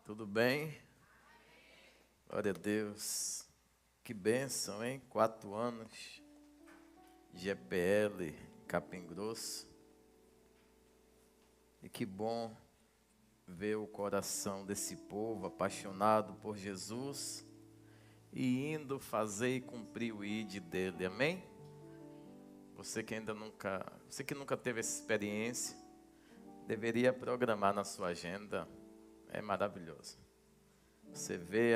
Tudo bem? Glória a Deus. Que bênção, hein? 4 anos de EPL Capim Grosso. E que bom ver o coração desse povo apaixonado por Jesus e indo fazer e cumprir o ID dele. Amém? Você que nunca teve essa experiência, deveria programar na sua agenda. É maravilhoso. Você vê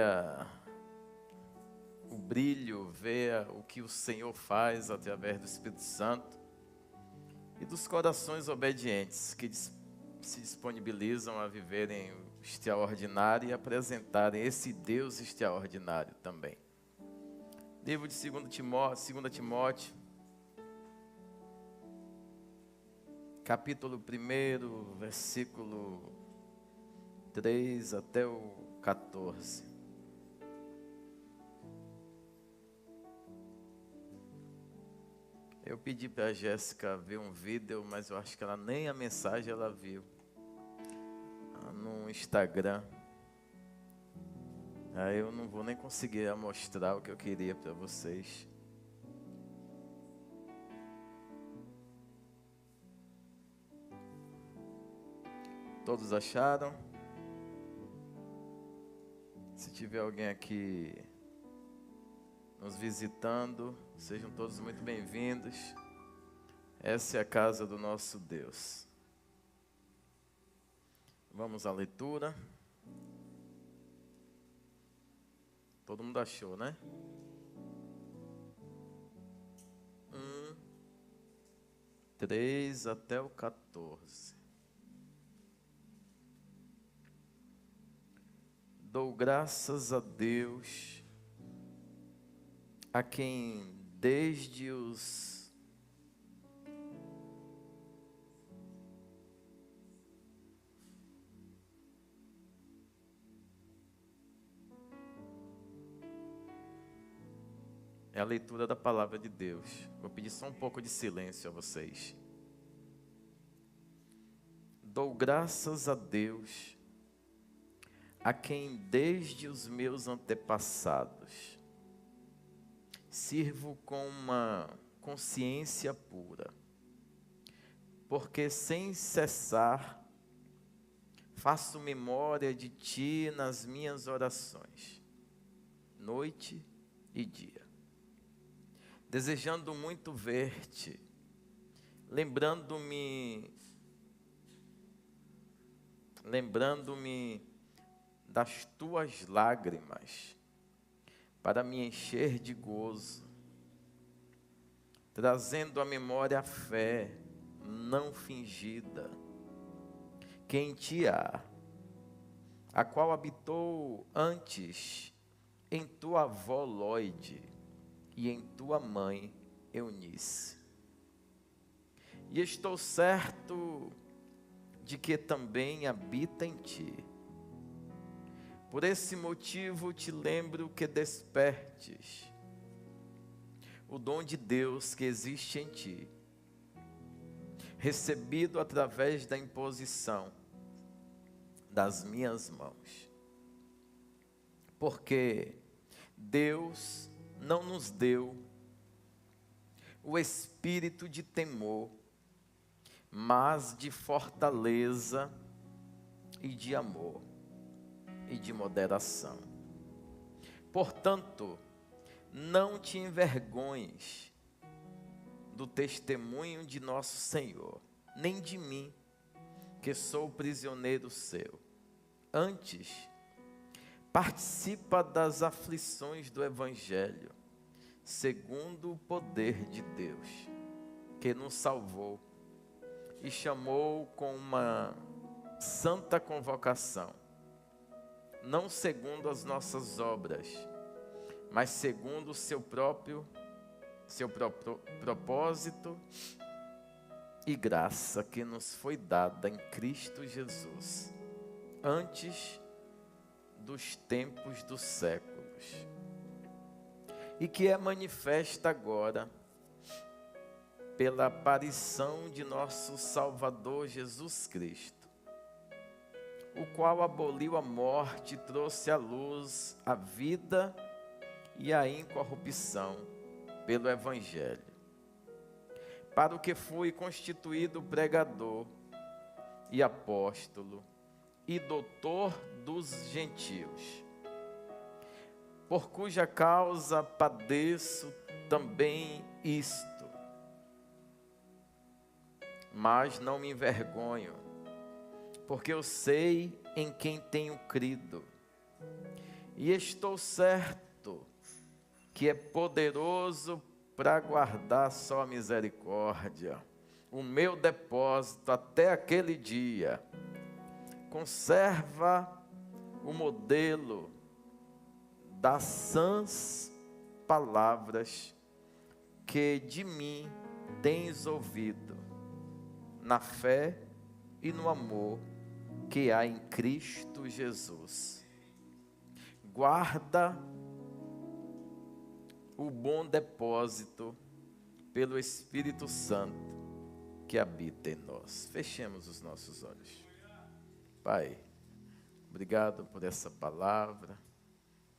o brilho, vê o que o Senhor faz através do Espírito Santo e dos corações obedientes que se disponibilizam a viverem o extraordinário e apresentarem esse Deus extraordinário também. Livro de 2 Timóteo, capítulo 1, versículo 3 até o 14. Eu pedi para a Jéssica ver um vídeo, mas eu acho que ela nem a mensagem ela viu. No Instagram. Aí eu não vou nem conseguir mostrar o que eu queria para vocês. Todos acharam? Se tiver alguém aqui nos visitando, sejam todos muito bem-vindos. Essa é a casa do nosso Deus. Vamos à leitura. Todo mundo achou, né? 3 até o 14. Dou graças a Deus, a quem desde os É a leitura da palavra de Deus. Vou pedir só um pouco de silêncio a vocês. Dou graças a Deus, a quem desde os meus antepassados sirvo com uma consciência pura, porque sem cessar faço memória de Ti nas minhas orações, noite e dia, desejando muito ver-te, lembrando-me das Tuas lágrimas, para me encher de gozo, trazendo à memória a fé não fingida, que em Ti há, a qual habitou antes em Tua avó Lóide e em Tua mãe Eunice. E estou certo de que também habita em Ti. Por esse motivo te lembro que despertes o dom de Deus que existe em ti, recebido através da imposição das minhas mãos. Porque Deus não nos deu o espírito de temor, mas de fortaleza e de amor e de moderação. Portanto, não te envergonhes do testemunho de nosso Senhor, nem de mim, que sou prisioneiro seu. Antes, participa das aflições do Evangelho, segundo o poder de Deus, que nos salvou e chamou com uma santa convocação, não segundo as nossas obras, mas segundo o seu próprio propósito e graça que nos foi dada em Cristo Jesus, antes dos tempos dos séculos, e que é manifesta agora pela aparição de nosso Salvador Jesus Cristo, o qual aboliu a morte, trouxe à luz a vida e a incorrupção pelo Evangelho, para o que fui constituído pregador e apóstolo e doutor dos gentios, por cuja causa padeço também isto, mas não me envergonho, porque eu sei em quem tenho crido, e estou certo que é poderoso para guardar só misericórdia, o meu depósito até aquele dia. Conserva o modelo das sãs palavras que de mim tens ouvido, na fé e no amor que há em Cristo Jesus. Guarda o bom depósito pelo Espírito Santo que habita em nós. Fechemos os nossos olhos. Pai, obrigado por essa palavra,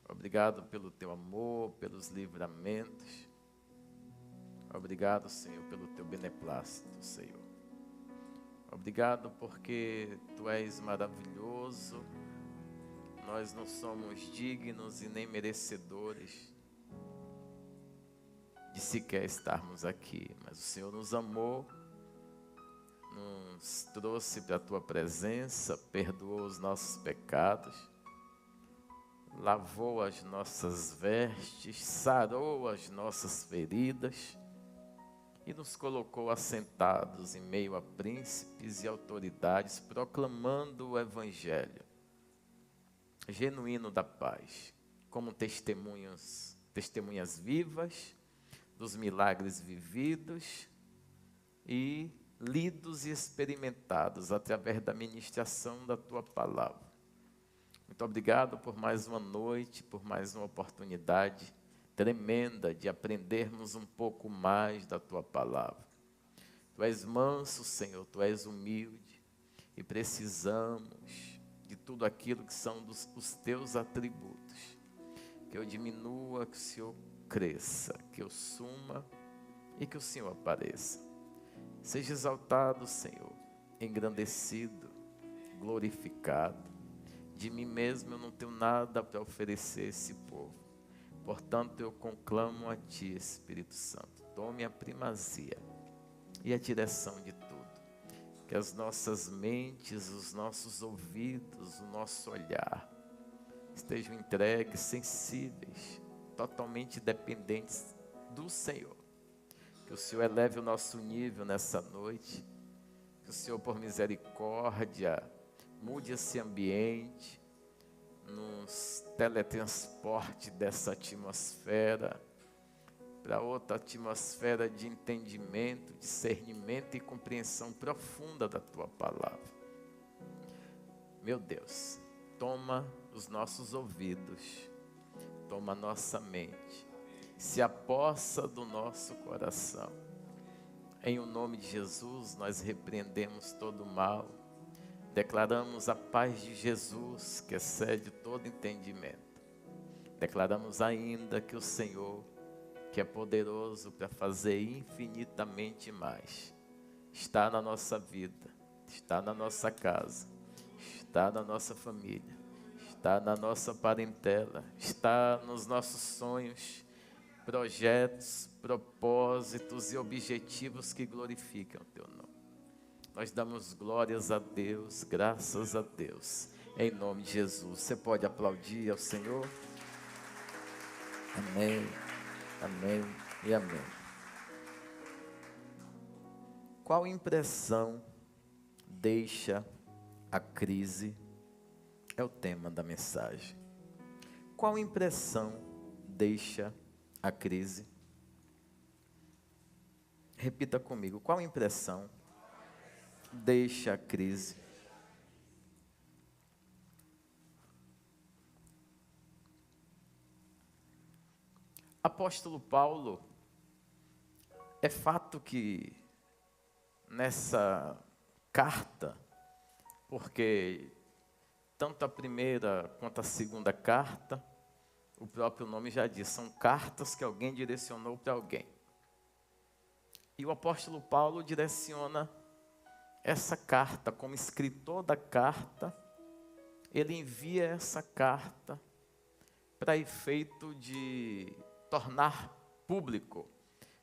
obrigado pelo teu amor, pelos livramentos, obrigado, Senhor, pelo teu beneplácito, Senhor. Obrigado porque tu és maravilhoso, nós não somos dignos e nem merecedores de sequer estarmos aqui, mas o Senhor nos amou, nos trouxe para a tua presença, perdoou os nossos pecados, lavou as nossas vestes, sarou as nossas feridas e nos colocou assentados em meio a príncipes e autoridades, proclamando o Evangelho genuíno da paz, como testemunhas vivas dos milagres vividos e lidos e experimentados através da ministração da tua palavra. Muito obrigado por mais uma noite, por mais uma oportunidade tremenda de aprendermos um pouco mais da tua palavra. Tu és manso, Senhor, tu és humilde e precisamos de tudo aquilo que são os teus atributos. Que eu diminua, que o Senhor cresça, que eu suma e que o Senhor apareça. Seja exaltado, Senhor, engrandecido, glorificado. De mim mesmo eu não tenho nada para oferecer a esse povo. Portanto, eu conclamo a Ti, Espírito Santo. Tome a primazia e a direção de tudo. Que as nossas mentes, os nossos ouvidos, o nosso olhar estejam entregues, sensíveis, totalmente dependentes do Senhor. Que o Senhor eleve o nosso nível nessa noite. Que o Senhor, por misericórdia, mude esse ambiente, nos teletransporte dessa atmosfera para outra atmosfera de entendimento, discernimento e compreensão profunda da tua palavra. Meu Deus, toma os nossos ouvidos, toma a nossa mente, se apossa do nosso coração. Em o nome de Jesus, nós repreendemos todo o mal, declaramos a paz de Jesus, que excede todo entendimento. Declaramos ainda que o Senhor, que é poderoso para fazer infinitamente mais, está na nossa vida, está na nossa casa, está na nossa família, está na nossa parentela, está nos nossos sonhos, projetos, propósitos e objetivos que glorificam o teu nome. Nós damos glórias a Deus, graças a Deus, em nome de Jesus. Você pode aplaudir ao Senhor? Amém, amém e amém. Qual impressão deixa a crise? É o tema da mensagem. Qual impressão deixa a crise? Repita comigo, qual impressão deixa a crise? Apóstolo Paulo, é fato que nessa carta, porque tanto a primeira quanto a segunda carta, o próprio nome já diz, são cartas que alguém direcionou para alguém. E o apóstolo Paulo direciona essa carta, como escritor da carta, ele envia essa carta para efeito de tornar público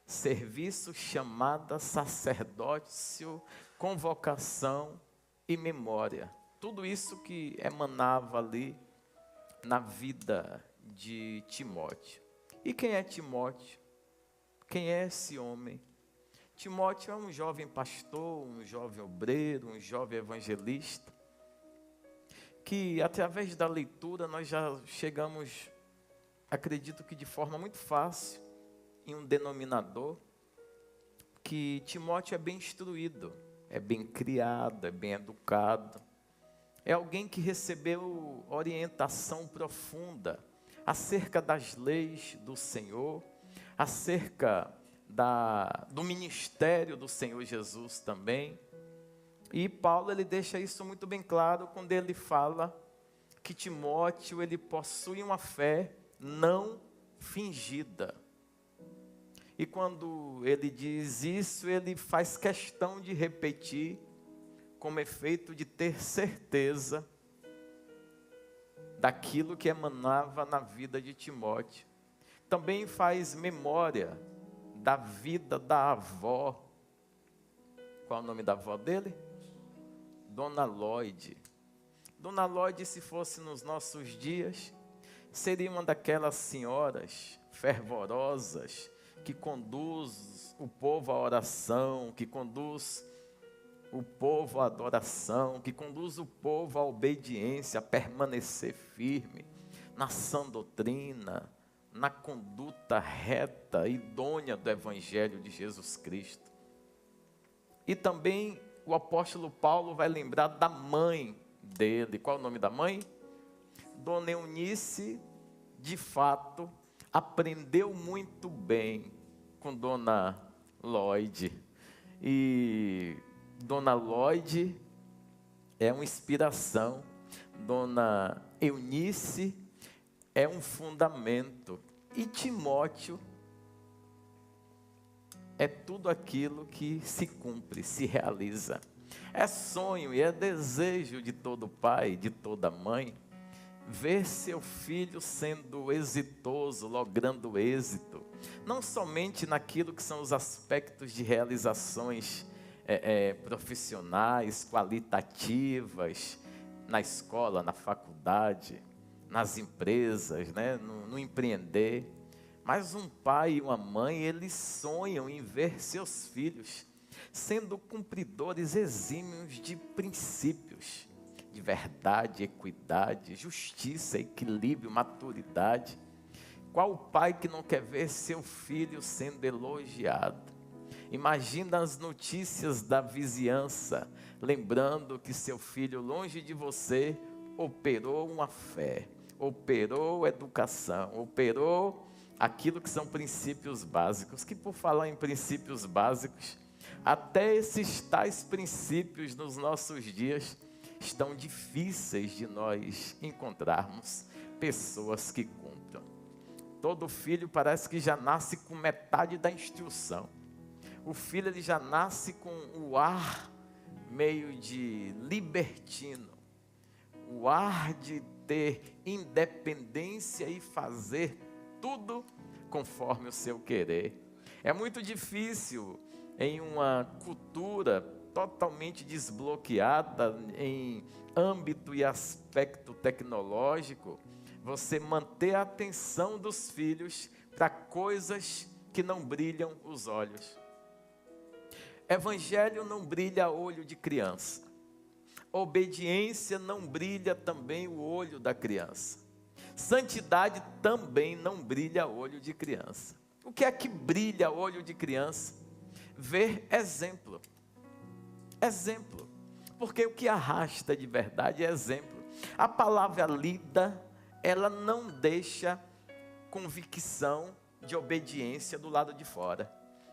serviço, chamada, sacerdócio, convocação e memória. Tudo isso que emanava ali na vida de Timóteo. E quem é Timóteo? Quem é esse homem? Timóteo é um jovem pastor, um jovem obreiro, um jovem evangelista, que através da leitura nós já chegamos, acredito que de forma muito fácil, em um denominador, que Timóteo é bem instruído, é bem criado, é bem educado, é alguém que recebeu orientação profunda acerca das leis do Senhor, acerca do ministério do Senhor Jesus também. E Paulo ele deixa isso muito bem claro quando ele fala que Timóteo ele possui uma fé não fingida. E quando ele diz isso, ele faz questão de repetir como efeito de ter certeza daquilo que emanava na vida de Timóteo. Também faz memória da vida da avó. Qual é o nome da avó dele? Dona Lloyd. Dona Lloyd, se fosse nos nossos dias, seria uma daquelas senhoras fervorosas que conduz o povo à oração, que conduz o povo à adoração, que conduz o povo à obediência, a permanecer firme na sã doutrina, na conduta reta, idônea do Evangelho de Jesus Cristo. E também o apóstolo Paulo vai lembrar da mãe dele. Qual é o nome da mãe? Dona Eunice, de fato, aprendeu muito bem com Dona Lloyd. E Dona Lloyd é uma inspiração. Dona Eunice é um fundamento. E Timóteo é tudo aquilo que se cumpre, se realiza. É sonho e é desejo de todo pai, de toda mãe, ver seu filho sendo exitoso, logrando êxito, não somente naquilo que são os aspectos de realizações profissionais, qualitativas, na escola, na faculdade, nas empresas, né, no empreender. Mas um pai e uma mãe, eles sonham em ver seus filhos sendo cumpridores exímios de princípios, de verdade, equidade, justiça, equilíbrio, maturidade. Qual o pai que não quer ver seu filho sendo elogiado? Imagina as notícias da vizinhança, lembrando que seu filho, longe de você, operou uma fé, operou educação, operou aquilo que são princípios básicos, que por falar em princípios básicos, até esses tais princípios nos nossos dias estão difíceis de nós encontrarmos pessoas que cumpram. Todo filho parece que já nasce com metade da instrução. O filho ele já nasce com o ar meio de libertino, o ar de ter independência e fazer tudo conforme o seu querer. É muito difícil em uma cultura totalmente desbloqueada em âmbito e aspecto tecnológico, você manter a atenção dos filhos para coisas que não brilham os olhos. Evangelho não brilha a olho de criança. Obediência não brilha também o olho da criança. Santidade também não brilha a olho de criança. O que é que brilha a olho de criança? Ver exemplo. Exemplo. Porque o que arrasta de verdade é exemplo. A palavra lida, ela não deixa convicção de obediência do lado de fora.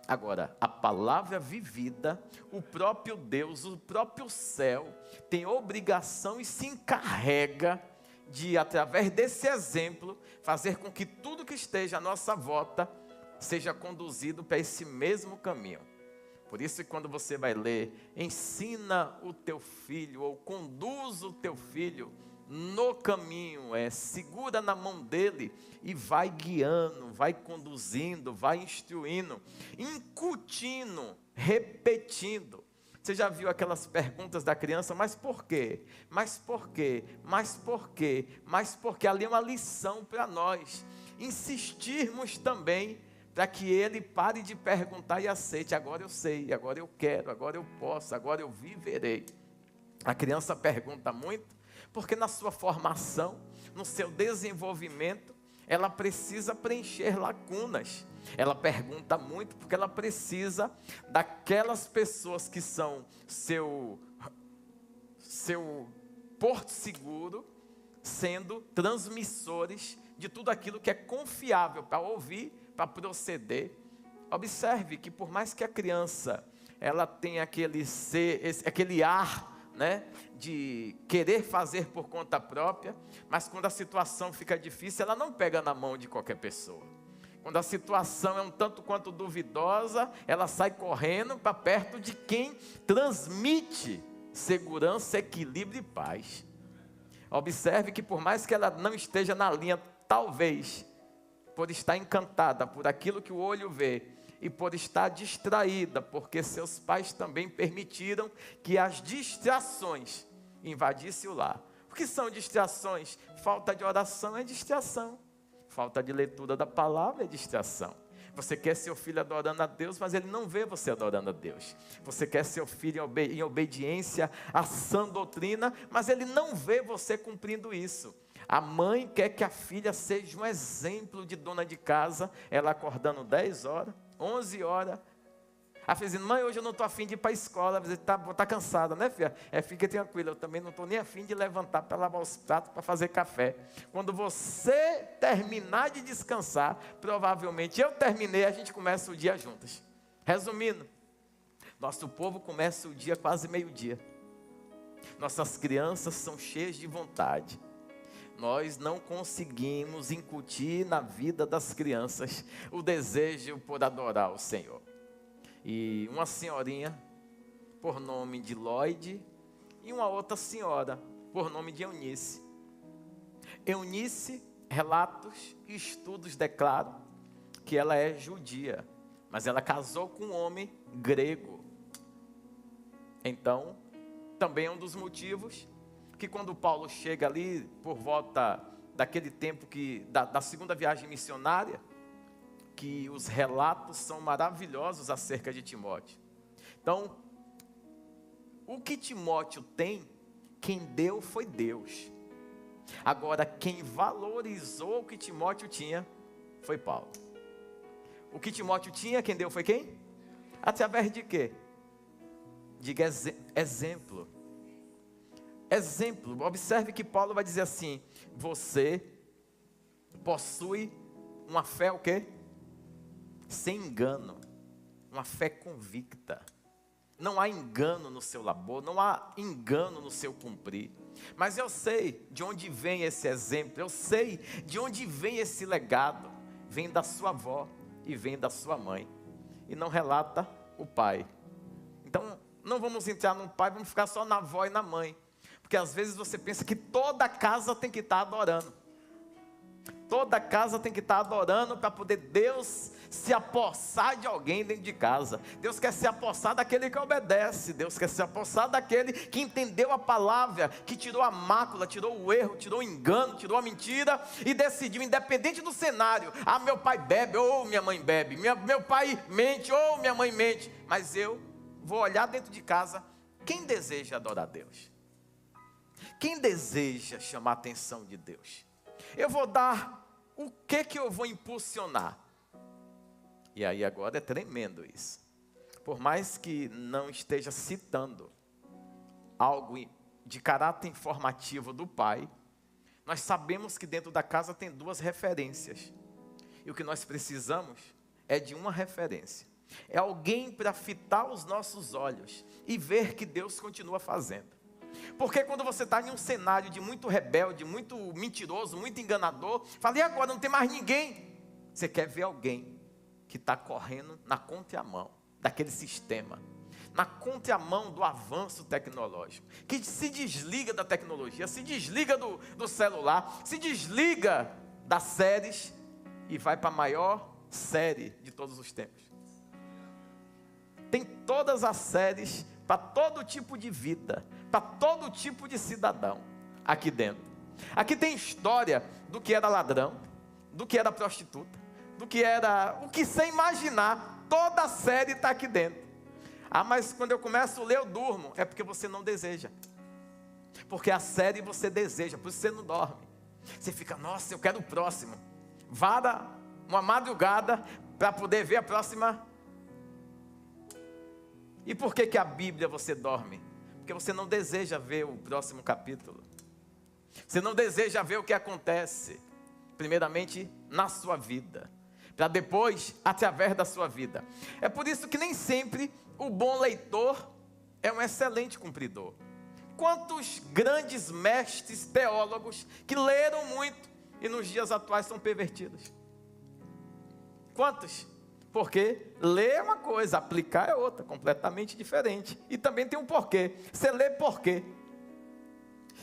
Agora, a palavra vivida, o próprio Deus, o próprio céu, tem obrigação e se encarrega de, através desse exemplo, fazer com que tudo que esteja à nossa volta seja conduzido para esse mesmo caminho. Por isso, quando você vai ler, ensina o teu filho, ou conduz o teu filho no caminho, segura na mão dele e vai guiando, vai conduzindo, vai instruindo, incutindo, repetindo. Você já viu aquelas perguntas da criança, mas por quê? Mas por quê? Mas por quê? Mas por quê? Ali é uma lição para nós, insistirmos também, para que ele pare de perguntar e aceite. Agora eu sei, agora eu quero, agora eu posso, agora eu viverei. A criança pergunta muito, porque na sua formação, no seu desenvolvimento, ela precisa preencher lacunas. Ela pergunta muito porque ela precisa daquelas pessoas que são seu porto seguro, sendo transmissores de tudo aquilo que é confiável para ouvir, para proceder. Observe que por mais que a criança ela tenha aquele ar, né, de querer fazer por conta própria, mas quando a situação fica difícil, ela não pega na mão de qualquer pessoa. Quando a situação é um tanto quanto duvidosa, ela sai correndo para perto de quem transmite segurança, equilíbrio e paz. Observe que por mais que ela não esteja na linha, talvez, por estar encantada por aquilo que o olho vê, e por estar distraída, porque seus pais também permitiram que as distrações invadissem o lar. O que são distrações? Falta de oração é distração. Falta de leitura da palavra é distração. Você quer seu filho adorando a Deus, mas ele não vê você adorando a Deus. Você quer seu filho em obediência à sã doutrina, mas ele não vê você cumprindo isso. A mãe quer que a filha seja um exemplo de dona de casa, ela acordando 10 horas, 11 horas. Ela fez assim, mãe, hoje eu não estou afim de ir para a escola. Você está cansada, né, filha? Fica tranquila, eu também não estou nem afim de levantar para lavar os pratos, para fazer café. Quando você terminar de descansar, provavelmente eu terminei, a gente começa o dia juntas. Resumindo, nosso povo começa o dia quase meio-dia. Nossas crianças são cheias de vontade. Nós não conseguimos incutir na vida das crianças o desejo por adorar o Senhor. E uma senhorinha, por nome de Lloyd, e uma outra senhora, por nome de Eunice. Eunice, relatos e estudos declaram que ela é judia, mas ela casou com um homem grego. Então, também é um dos motivos que quando Paulo chega ali, por volta daquele tempo da segunda viagem missionária, que os relatos são maravilhosos acerca de Timóteo. Então, o que Timóteo tem, quem deu foi Deus. Agora, quem valorizou o que Timóteo tinha, foi Paulo. O que Timóteo tinha, quem deu foi quem? Através de quê? Diga exemplo. Exemplo. Observe que Paulo vai dizer assim, você possui uma fé o quê? Sem engano, uma fé convicta. Não há engano no seu labor, não há engano no seu cumprir. Mas eu sei de onde vem esse exemplo, eu sei de onde vem esse legado. Vem da sua avó e vem da sua mãe. E não relata o pai. Então, não vamos entrar no pai, vamos ficar só na avó e na mãe. Porque às vezes você pensa que toda casa tem que estar adorando. Toda casa tem que estar adorando para poder Deus se apossar de alguém dentro de casa. Deus quer se apossar daquele que obedece. Deus quer se apossar daquele que entendeu a palavra, que tirou a mácula, tirou o erro, tirou o engano, tirou a mentira e decidiu, independente do cenário, meu pai bebe ou minha mãe bebe, meu pai mente ou minha mãe mente, mas eu vou olhar dentro de casa. Quem deseja adorar a Deus? Quem deseja chamar a atenção de Deus? Eu vou dar o que eu vou impulsionar. E aí agora é tremendo isso. Por mais que não esteja citando algo de caráter informativo do pai, nós sabemos que dentro da casa tem duas referências. E o que nós precisamos é de uma referência. É alguém para fitar os nossos olhos e ver que Deus continua fazendo. Porque quando você está em um cenário de muito rebelde, muito mentiroso, muito enganador, fala, e agora não tem mais ninguém? Você quer ver alguém que está correndo na contramão daquele sistema, na contramão do avanço tecnológico, que se desliga da tecnologia, se desliga do celular, se desliga das séries e vai para a maior série de todos os tempos. Tem todas as séries para todo tipo de vida, para todo tipo de cidadão aqui dentro. Aqui tem história do que era ladrão, do que era prostituta, do que era o que você imaginar, toda a série está aqui dentro. Ah, mas quando eu começo a ler eu durmo. É porque você não deseja. Porque a série você deseja, por isso você não dorme. Você fica, nossa, eu quero o próximo. Vara uma madrugada para poder ver a próxima. E por que a Bíblia você dorme? Porque você não deseja ver o próximo capítulo. Você não deseja ver o que acontece, primeiramente na sua vida, para depois, através da sua vida. É por isso que nem sempre o bom leitor é um excelente cumpridor. Quantos grandes mestres teólogos que leram muito e nos dias atuais são pervertidos? Quantos? Porque ler é uma coisa, aplicar é outra, completamente diferente. E também tem um porquê. Você lê por quê?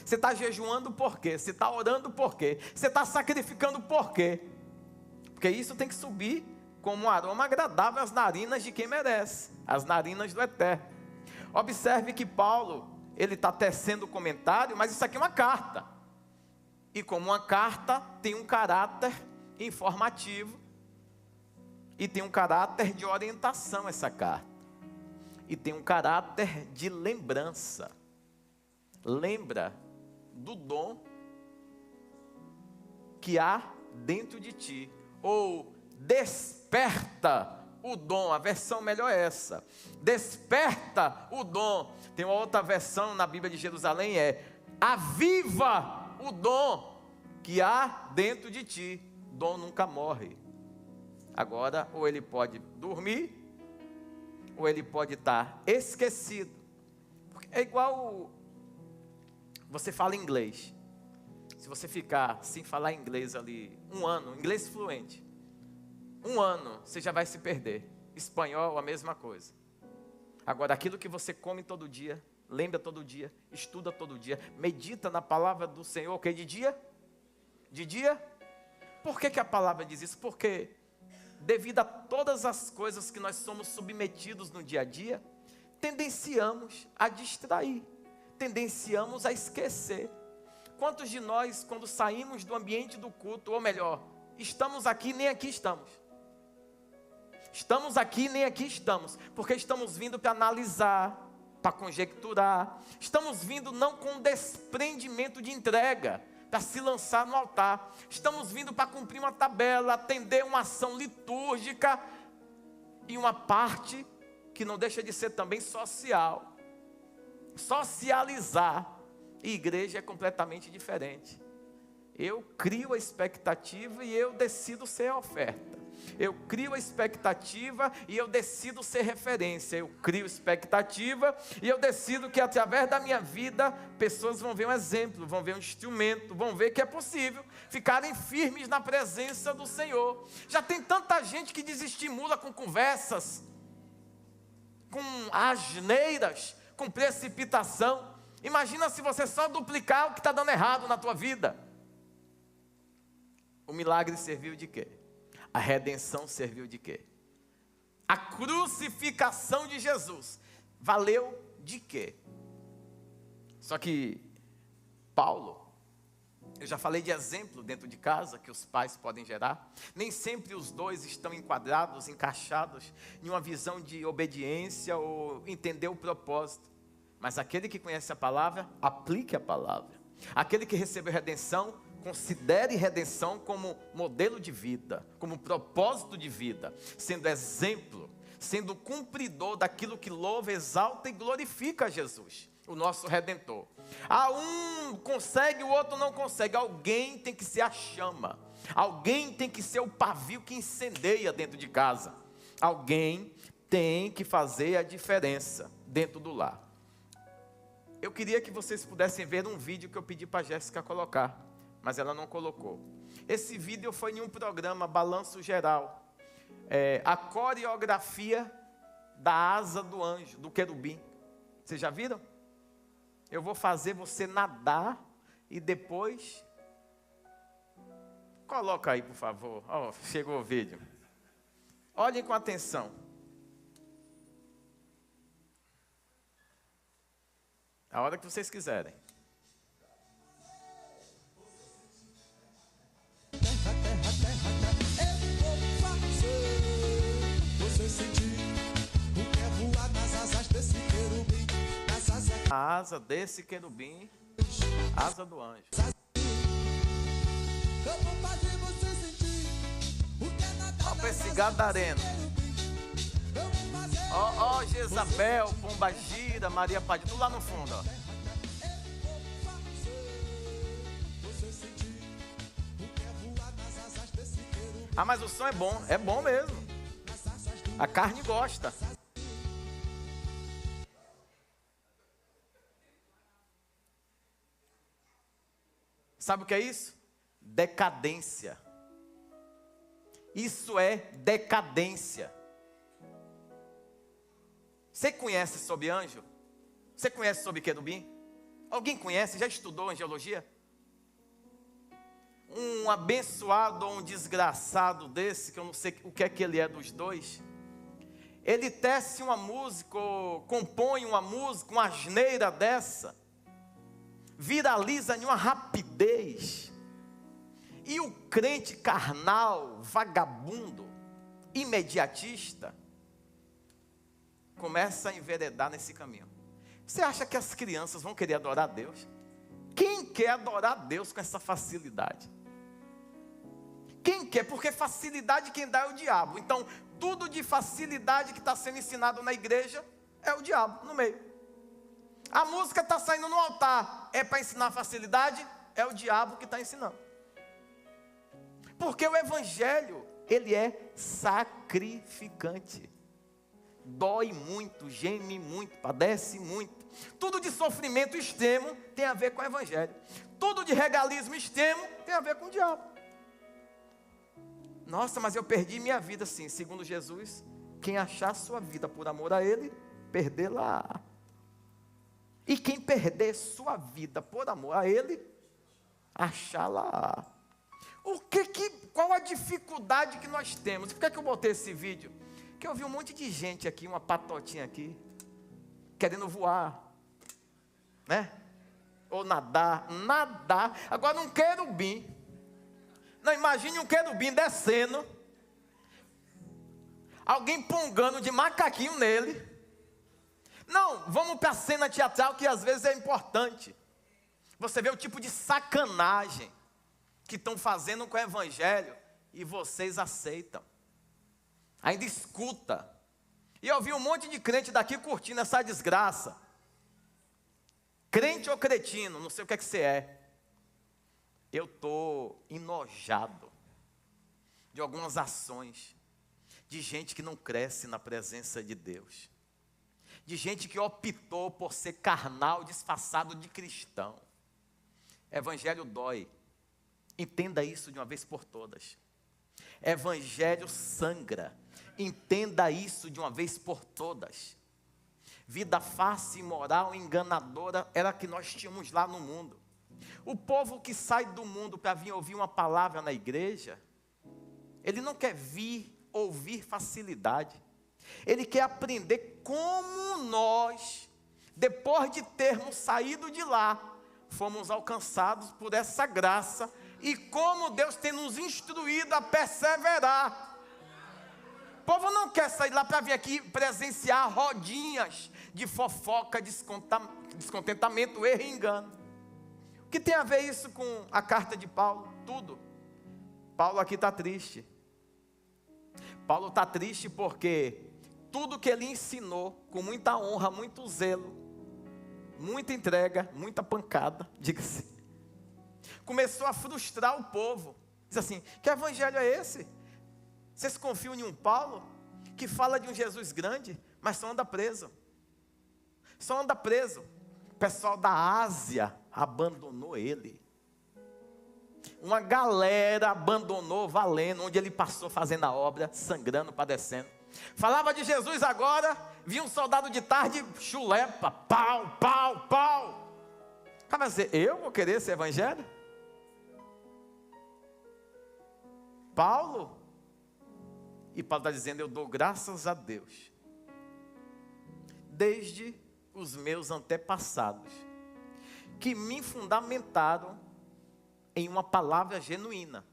Você está jejuando por quê? Você está orando por quê? Você está sacrificando por quê? Porque isso tem que subir como um aroma agradável às narinas de quem merece, as narinas do Eterno. Observe que Paulo, ele está tecendo comentário, mas isso aqui é uma carta. E como uma carta, tem um caráter informativo, e tem um caráter de orientação essa carta. E tem um caráter de lembrança. Lembra do dom que há dentro de ti. Ou desperta o dom. A versão melhor é essa. Desperta o dom. Tem uma outra versão na Bíblia de Jerusalém, aviva o dom que há dentro de ti. Dom nunca morre. Agora, ou ele pode dormir, ou ele pode estar esquecido. É igual você fala inglês. Se você ficar sem falar inglês ali um ano, inglês fluente, um ano, você já vai se perder. Espanhol, a mesma coisa. Agora, aquilo que você come todo dia, lembra todo dia, estuda todo dia, medita na palavra do Senhor, ok? De dia? De dia? Por que a palavra diz isso? Porque devido a todas as coisas que nós somos submetidos no dia a dia, tendenciamos a distrair, tendenciamos a esquecer. Quantos de nós, quando saímos do ambiente do culto, ou melhor, estamos aqui, nem aqui estamos. Estamos aqui, nem aqui estamos, porque estamos vindo para analisar, para conjecturar, estamos vindo não com desprendimento de entrega, para se lançar no altar. Estamos vindo para cumprir uma tabela, atender uma ação litúrgica e uma parte que não deixa de ser também social. Socializar. E igreja é completamente diferente. Eu crio a expectativa e eu decido ser a oferta. Eu crio a expectativa e eu decido ser referência. Eu crio expectativa e eu decido que através da minha vida, pessoas vão ver um exemplo, vão ver um instrumento, vão ver que é possível ficarem firmes na presença do Senhor. Já tem tanta gente que desestimula com conversas, com asneiras, com precipitação. Imagina se você só duplicar o que está dando errado na tua vida. O milagre serviu de quê? A redenção serviu de quê? A crucificação de Jesus valeu de quê? Só que Paulo, eu já falei de exemplo dentro de casa que os pais podem gerar. Nem sempre os dois estão enquadrados, encaixados em uma visão de obediência ou entender o propósito. Mas aquele que conhece a palavra, aplique a palavra. Aquele que recebeu redenção, considere redenção como modelo de vida, como propósito de vida, sendo exemplo, sendo cumpridor daquilo que louva, exalta e glorifica Jesus, o nosso Redentor. Um consegue, o outro não consegue. Alguém tem que ser a chama, alguém tem que ser o pavio que incendeia dentro de casa, alguém tem que fazer a diferença dentro do lar. Eu queria que vocês pudessem ver um vídeo que eu pedi para a Jéssica colocar, mas ela não colocou. Esse vídeo foi em um programa Balanço Geral. A coreografia da asa do anjo, do querubim. Vocês já viram? Eu vou fazer você nadar e depois... Coloca aí, por favor. Oh, chegou o vídeo. Olhem com atenção. A hora que vocês quiserem. A asa desse querubim, asa do anjo. Olha para esse gadareno. Ó, Jezabel, Pombagira, Maria Padilha, tudo lá no fundo, ó. Ah, mas o som é bom mesmo. A carne gosta. Sabe o que é isso? Decadência. Isso é decadência. Você conhece sobre anjo? Você conhece sobre querubim? Alguém conhece? Já estudou angelologia? Um abençoado ou um desgraçado desse, que eu não sei o que é que ele é dos dois, ele tece uma música, ou compõe uma música, uma asneira dessa, viraliza em uma rapidez, e o crente carnal, vagabundo, imediatista, começa a enveredar nesse caminho. Você acha que as crianças vão querer adorar a Deus? Quem quer adorar a Deus com essa facilidade? Quem quer? Porque facilidade quem dá é o diabo. Então, tudo de facilidade que está sendo ensinado na igreja é o diabo no meio. A música está saindo no altar, é para ensinar facilidade? É o diabo que está ensinando. Porque o evangelho, ele é sacrificante. Dói muito, geme muito, padece muito. Tudo de sofrimento extremo tem a ver com o evangelho. Tudo de regalismo extremo tem a ver com o diabo. Nossa, mas eu perdi minha vida sim. Segundo Jesus, quem achar sua vida por amor a Ele, perdê-la. E quem perder sua vida por amor a Ele, achá-la. Qual a dificuldade que nós temos? Por que eu botei esse vídeo? Porque eu vi um monte de gente aqui, uma patotinha aqui, querendo voar, né? Ou nadar. Agora um querubim. Não, imagine um querubim descendo, alguém pungando de macaquinho nele. Não, vamos para a cena teatral que às vezes é importante. Você vê o tipo de sacanagem que estão fazendo com o evangelho e vocês aceitam. Ainda escuta. E eu vi um monte de crente daqui curtindo essa desgraça. Crente ou cretino, não sei o que é que você é. Eu estou enojado de algumas ações de gente que não cresce na presença de Deus, de gente que optou por ser carnal disfarçado de cristão. Evangelho dói, entenda isso de uma vez por todas. Evangelho sangra, entenda isso de uma vez por todas. Vida fácil, imoral, enganadora era a que nós tínhamos lá no mundo. O povo que sai do mundo para vir ouvir uma palavra na igreja, ele não quer vir ouvir facilidade. Ele quer aprender como nós, depois de termos saído de lá, fomos alcançados por essa graça e como Deus tem nos instruído a perseverar. O povo não quer sair lá para vir aqui presenciar rodinhas de fofoca, descontentamento, erro e engano. O que tem a ver isso com a carta de Paulo? Tudo. Paulo aqui está triste. Paulo está triste porque tudo que ele ensinou, com muita honra, muito zelo, muita entrega, muita pancada, diga-se, começou a frustrar o povo. Diz assim, que evangelho é esse? Vocês confiam em um Paulo que fala de um Jesus grande, mas só anda preso. Só anda preso. O pessoal da Ásia abandonou ele. Uma galera abandonou valendo, onde ele passou fazendo a obra, sangrando, padecendo. Falava de Jesus agora, via um soldado de tarde, chulepa, pau, pau, pau. Cara, vai dizer, eu vou querer esse evangelho? Paulo? E Paulo está dizendo, eu dou graças a Deus. Desde os meus antepassados, que me fundamentaram em uma palavra genuína.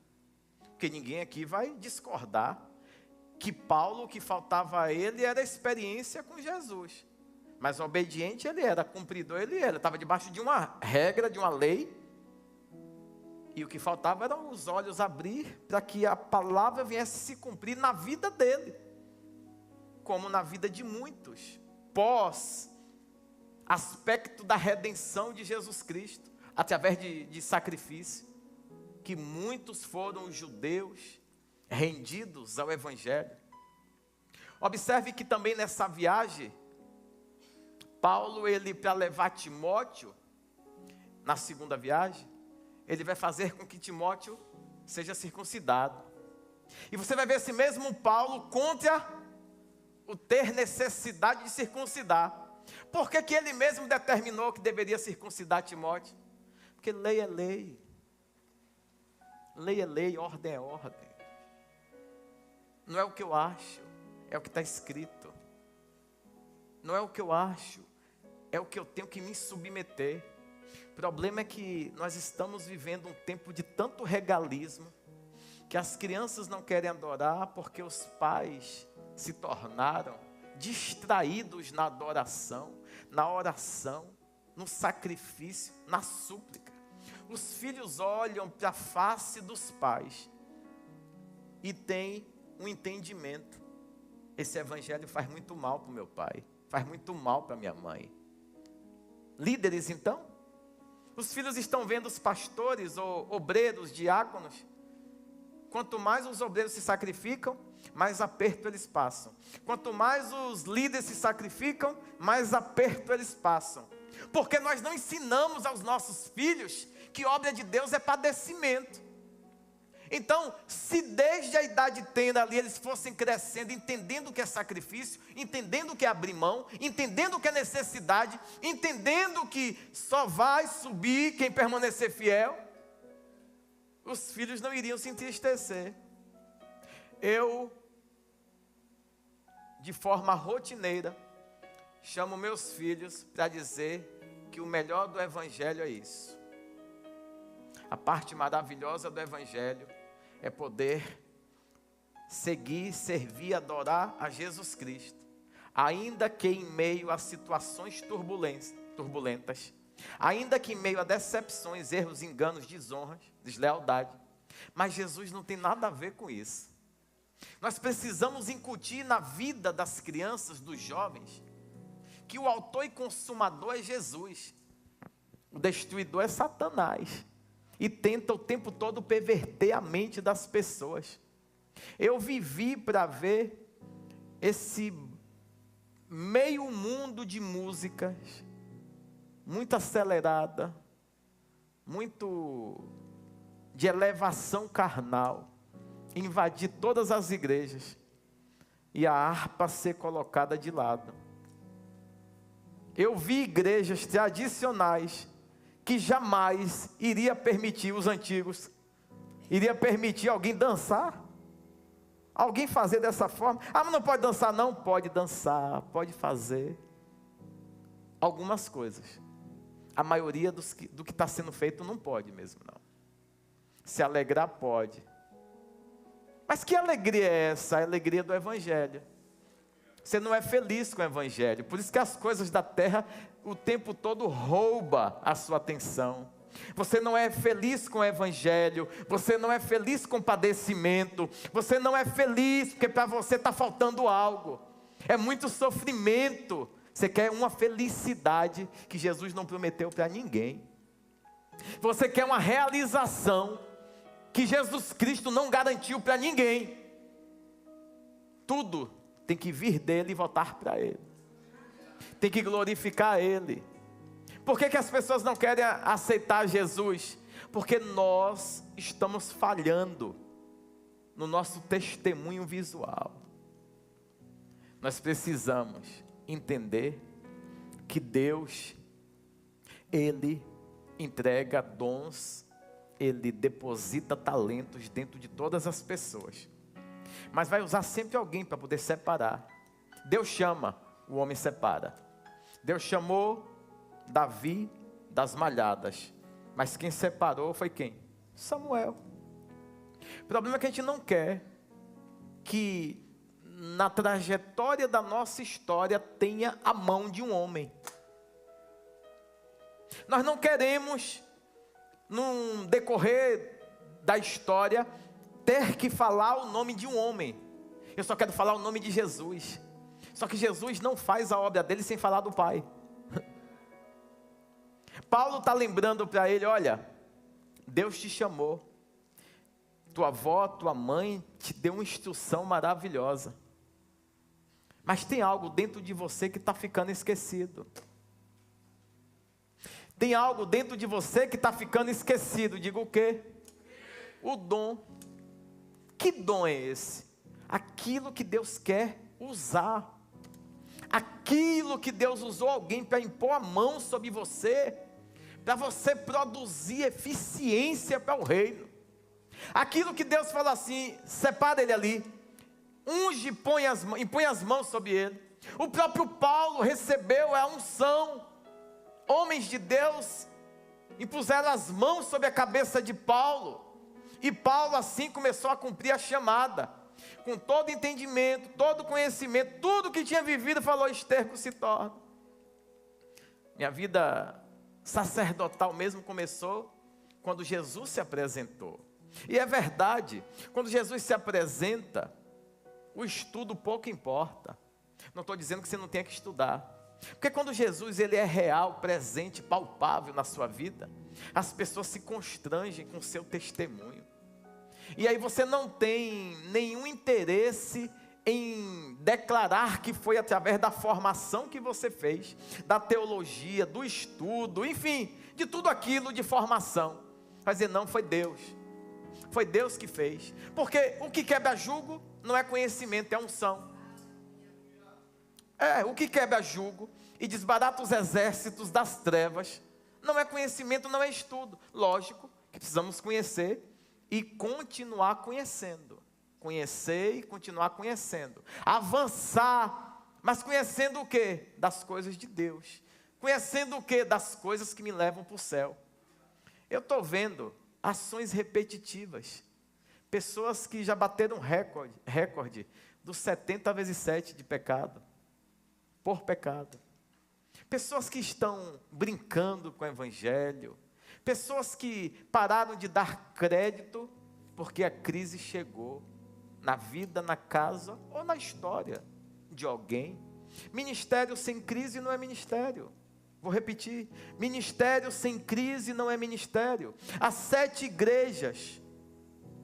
Porque ninguém aqui vai discordar que Paulo, o que faltava a ele era experiência com Jesus. Mas obediente ele era, cumpridor ele era. Estava debaixo de uma regra, de uma lei. E o que faltava eram os olhos abrir para que a palavra viesse se cumprir na vida dele. Como na vida de muitos. Pós aspecto da redenção de Jesus Cristo. Através de sacrifício. Que muitos foram os judeus rendidos ao Evangelho. Observe que também nessa viagem, Paulo, ele para levar Timóteo, na segunda viagem, ele vai fazer com que Timóteo seja circuncidado. E você vai ver esse mesmo Paulo contra o ter necessidade de circuncidar. Por que ele mesmo determinou que deveria circuncidar Timóteo? Porque lei é lei. Lei é lei, ordem é ordem. Não é o que eu acho, é o que está escrito. Não é o que eu acho, é o que eu tenho que me submeter. O problema é que nós estamos vivendo um tempo de tanto regalismo, que as crianças não querem adorar porque os pais se tornaram distraídos na adoração, na oração, no sacrifício, na súplica. Os filhos olham para a face dos pais e têm um entendimento. Esse evangelho faz muito mal para o meu pai, faz muito mal para minha mãe. Líderes então, os filhos estão vendo os pastores, ou obreiros, diáconos. Quanto mais os obreiros se sacrificam, mais aperto eles passam. Quanto mais os líderes se sacrificam, mais aperto eles passam. Porque nós não ensinamos aos nossos filhos que obra de Deus é padecimento. Então, se desde a idade tenra ali eles fossem crescendo, entendendo o que é sacrifício, entendendo o que é abrir mão, entendendo o que é necessidade, entendendo que só vai subir quem permanecer fiel, os filhos não iriam se entristecer. Eu, de forma rotineira, chamo meus filhos para dizer que o melhor do evangelho é isso. A parte maravilhosa do evangelho é poder seguir, servir, adorar a Jesus Cristo, ainda que em meio a situações turbulentas, ainda que em meio a decepções, erros, enganos, desonras, deslealdade. Mas Jesus não tem nada a ver com isso. Nós precisamos incutir na vida das crianças, dos jovens, que o autor e consumador é Jesus, o destruidor é Satanás. E tenta o tempo todo perverter a mente das pessoas. Eu vivi para ver esse meio mundo de músicas, muito acelerada, muito de elevação carnal, invadir todas as igrejas, e a harpa ser colocada de lado. Eu vi igrejas tradicionais, que jamais iria permitir os antigos, iria permitir alguém dançar, alguém fazer dessa forma. Ah, mas não pode dançar? Não, pode dançar, pode fazer algumas coisas. A maioria do que está sendo feito não pode mesmo, não. Se alegrar pode. Mas que alegria é essa? A alegria do evangelho. Você não é feliz com o evangelho, por isso que as coisas da terra o tempo todo rouba a sua atenção. Você não é feliz com o evangelho, você não é feliz com o padecimento, você não é feliz porque para você está faltando algo. É muito sofrimento. Você quer uma felicidade que Jesus não prometeu para ninguém. Você quer uma realização que Jesus Cristo não garantiu para ninguém. Tudo tem que vir dele e voltar para ele. Tem que glorificar ele. Por que as pessoas não querem aceitar Jesus? Porque nós estamos falhando no nosso testemunho visual. Nós precisamos entender que Deus, Ele entrega dons, Ele deposita talentos dentro de todas as pessoas. Mas vai usar sempre alguém para poder separar. Deus chama, o homem separa. Deus chamou Davi das malhadas. Mas quem separou foi quem? Samuel. O problema é que a gente não quer que na trajetória da nossa história tenha a mão de um homem. Nós não queremos, no decorrer da história, ter que falar o nome de um homem. Eu só quero falar o nome de Jesus. Só que Jesus não faz a obra dele sem falar do Pai. Paulo está lembrando para ele, olha, Deus te chamou. Tua avó, tua mãe te deu uma instrução maravilhosa. Mas tem algo dentro de você que está ficando esquecido. Tem algo dentro de você que está ficando esquecido. Diga o quê? O dom. Que dom é esse? Aquilo que Deus quer usar. Aquilo que Deus usou alguém para impor a mão sobre você, para você produzir eficiência para o reino. Aquilo que Deus fala assim, separa ele ali, unge, impõe as mãos sobre ele. O próprio Paulo recebeu a unção. Homens de Deus impuseram as mãos sobre a cabeça de Paulo, e Paulo assim começou a cumprir a chamada, com todo entendimento, todo conhecimento, tudo que tinha vivido, falou: esterco se torna. Minha vida sacerdotal mesmo começou quando Jesus se apresentou. E é verdade, quando Jesus se apresenta, o estudo pouco importa. Não estou dizendo que você não tenha que estudar, porque quando Jesus ele é real, presente, palpável na sua vida, as pessoas se constrangem com o seu testemunho. E aí você não tem nenhum interesse em declarar que foi através da formação que você fez, da teologia, do estudo, enfim, de tudo aquilo de formação. Vai dizer, não, foi Deus. Foi Deus que fez. Porque o que quebra jugo não é conhecimento, é unção. O que quebra jugo e desbarata os exércitos das trevas não é conhecimento, não é estudo. Lógico que precisamos conhecer e continuar conhecendo. Conhecer e continuar conhecendo. Avançar, mas conhecendo o quê? Das coisas de Deus. Conhecendo o quê? Das coisas que me levam para o céu. Eu estou vendo ações repetitivas. Pessoas que já bateram recorde dos 70 vezes 7 de pecado. Por pecado. Pessoas que estão brincando com o evangelho. Pessoas que pararam de dar crédito porque a crise chegou na vida, na casa ou na história de alguém. Ministério sem crise não é ministério. Vou repetir, ministério sem crise não é ministério. As 7 igrejas,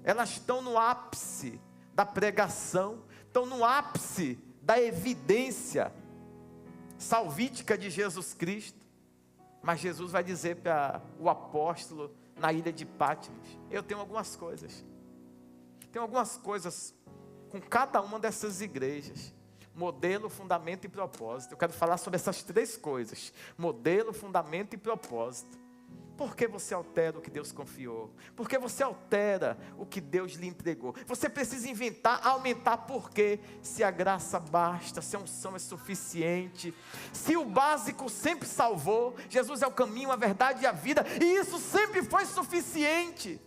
elas estão no ápice da pregação, estão no ápice da evidência salvítica de Jesus Cristo. Mas Jesus vai dizer para o apóstolo na ilha de Patmos: eu tenho algumas coisas. Tenho algumas coisas com cada uma dessas igrejas. Modelo, fundamento e propósito. Eu quero falar sobre essas 3 coisas. Modelo, fundamento e propósito. Por que você altera o que Deus confiou? Por que você altera o que Deus lhe entregou? Você precisa inventar, aumentar. Por quê? Se a graça basta, se a unção é suficiente, se o básico sempre salvou, Jesus é o caminho, a verdade e a vida, e isso sempre foi suficiente.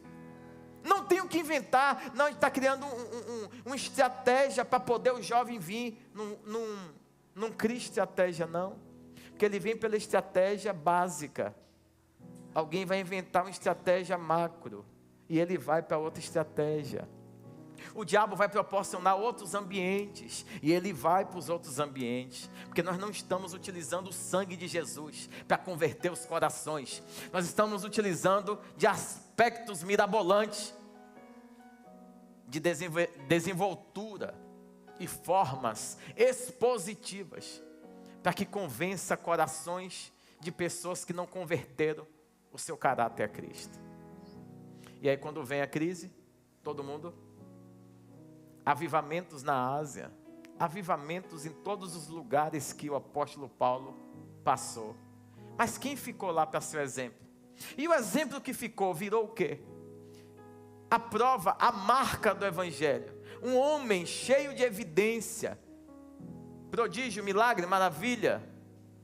Não tem o que inventar. Não, a gente está criando uma estratégia para poder o jovem vir. Não cria estratégia, não. Porque ele vem pela estratégia básica. Alguém vai inventar uma estratégia macro. E ele vai para outra estratégia. O diabo vai proporcionar outros ambientes. E ele vai para os outros ambientes. Porque nós não estamos utilizando o sangue de Jesus para converter os corações. Nós estamos utilizando de aspectos mirabolantes, de desenvoltura, e formas expositivas para que convença corações de pessoas que não converteram o seu caráter a Cristo. E aí quando vem a crise, todo mundo, avivamentos na Ásia, avivamentos em todos os lugares que o apóstolo Paulo passou. Mas quem ficou lá para ser o exemplo? E o exemplo que ficou virou o quê? A prova, a marca do evangelho. Um homem cheio de evidência, prodígio, milagre, maravilha.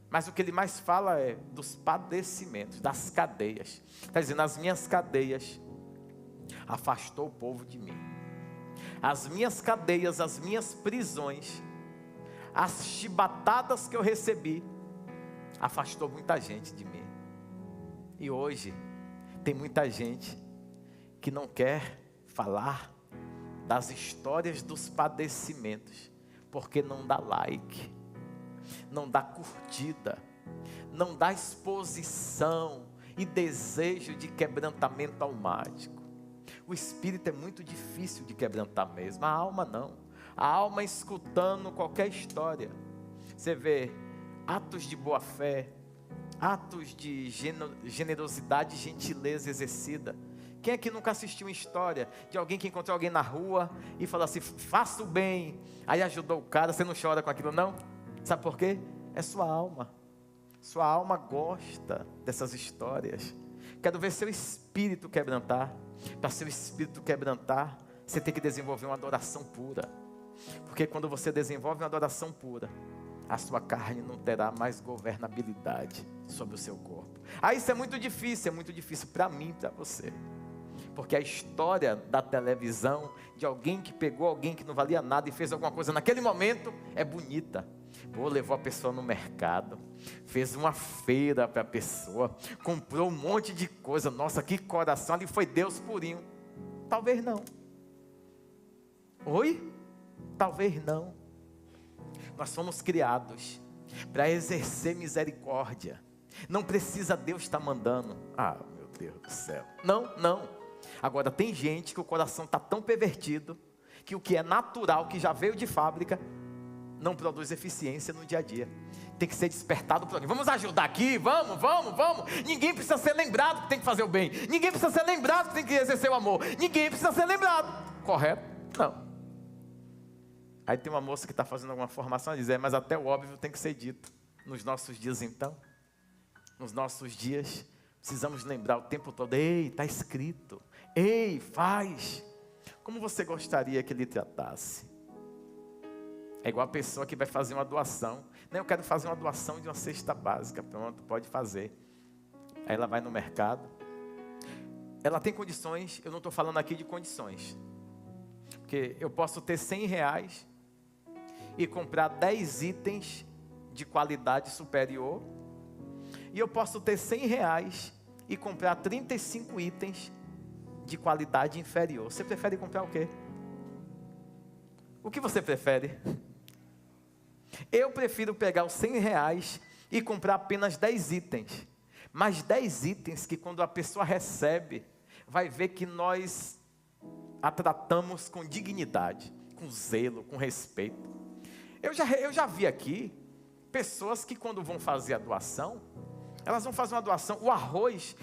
Mas o que ele mais fala é dos padecimentos, das cadeias. Está dizendo, as minhas cadeias afastou o povo de mim. As minhas cadeias, as minhas prisões, as chibatadas que eu recebi, afastou muita gente de mim. E hoje, tem muita gente que não quer falar das histórias dos padecimentos, porque não dá like, não dá curtida, não dá exposição e desejo de quebrantamento almático. O espírito é muito difícil de quebrantar mesmo, a alma não. A alma escutando qualquer história. Você vê atos de boa fé, atos de generosidade e gentileza exercida. Quem é que nunca assistiu uma história de alguém que encontrou alguém na rua e falou assim, faça o bem, aí ajudou o cara? Você não chora com aquilo não? Sabe por quê? É sua alma. Sua alma gosta dessas histórias. Quero ver seu espírito quebrantar. Para seu espírito quebrantar, você tem que desenvolver uma adoração pura. Porque quando você desenvolve uma adoração pura, a sua carne não terá mais governabilidade sobre o seu corpo. Isso é muito difícil para mim e para você. Porque a história da televisão, de alguém que pegou alguém que não valia nada e fez alguma coisa naquele momento, é bonita. Levou a pessoa no mercado, fez uma feira para a pessoa, comprou um monte de coisa. Nossa, que coração, ali foi Deus purinho. Talvez não. Oi? Talvez não. Nós fomos criados para exercer misericórdia. Não precisa Deus estar mandando. Meu Deus do céu. Não. Agora tem gente que o coração está tão pervertido, que o que é natural, que já veio de fábrica, não produz eficiência no dia a dia. Tem que ser despertado por alguém. Vamos ajudar aqui, vamos. Ninguém precisa ser lembrado que tem que fazer o bem. Ninguém precisa ser lembrado que tem que exercer o amor. Ninguém precisa ser lembrado. Correto? Não. Aí tem uma moça que está fazendo alguma formação e diz, mas até o óbvio tem que ser dito. Nos nossos dias então, nos nossos dias, precisamos lembrar o tempo todo, ei, está escrito. Ei, faz. Como você gostaria que ele tratasse? É igual a pessoa que vai fazer uma doação. Eu quero fazer uma doação de uma cesta básica. Pronto, pode fazer. Aí ela vai no mercado. Ela tem condições, eu não estou falando aqui de condições. Porque eu posso ter R$100 e comprar 10 itens de qualidade superior. E eu posso ter R$100 e comprar 35 itens de qualidade inferior. Você prefere comprar o quê? O que você prefere? Eu prefiro pegar os R$100 e comprar apenas 10 itens. Mas 10 itens que quando a pessoa recebe, vai ver que nós a tratamos com dignidade, com zelo, com respeito. Eu já vi aqui pessoas que quando vão fazer a doação, elas vão fazer uma doação, o arroz,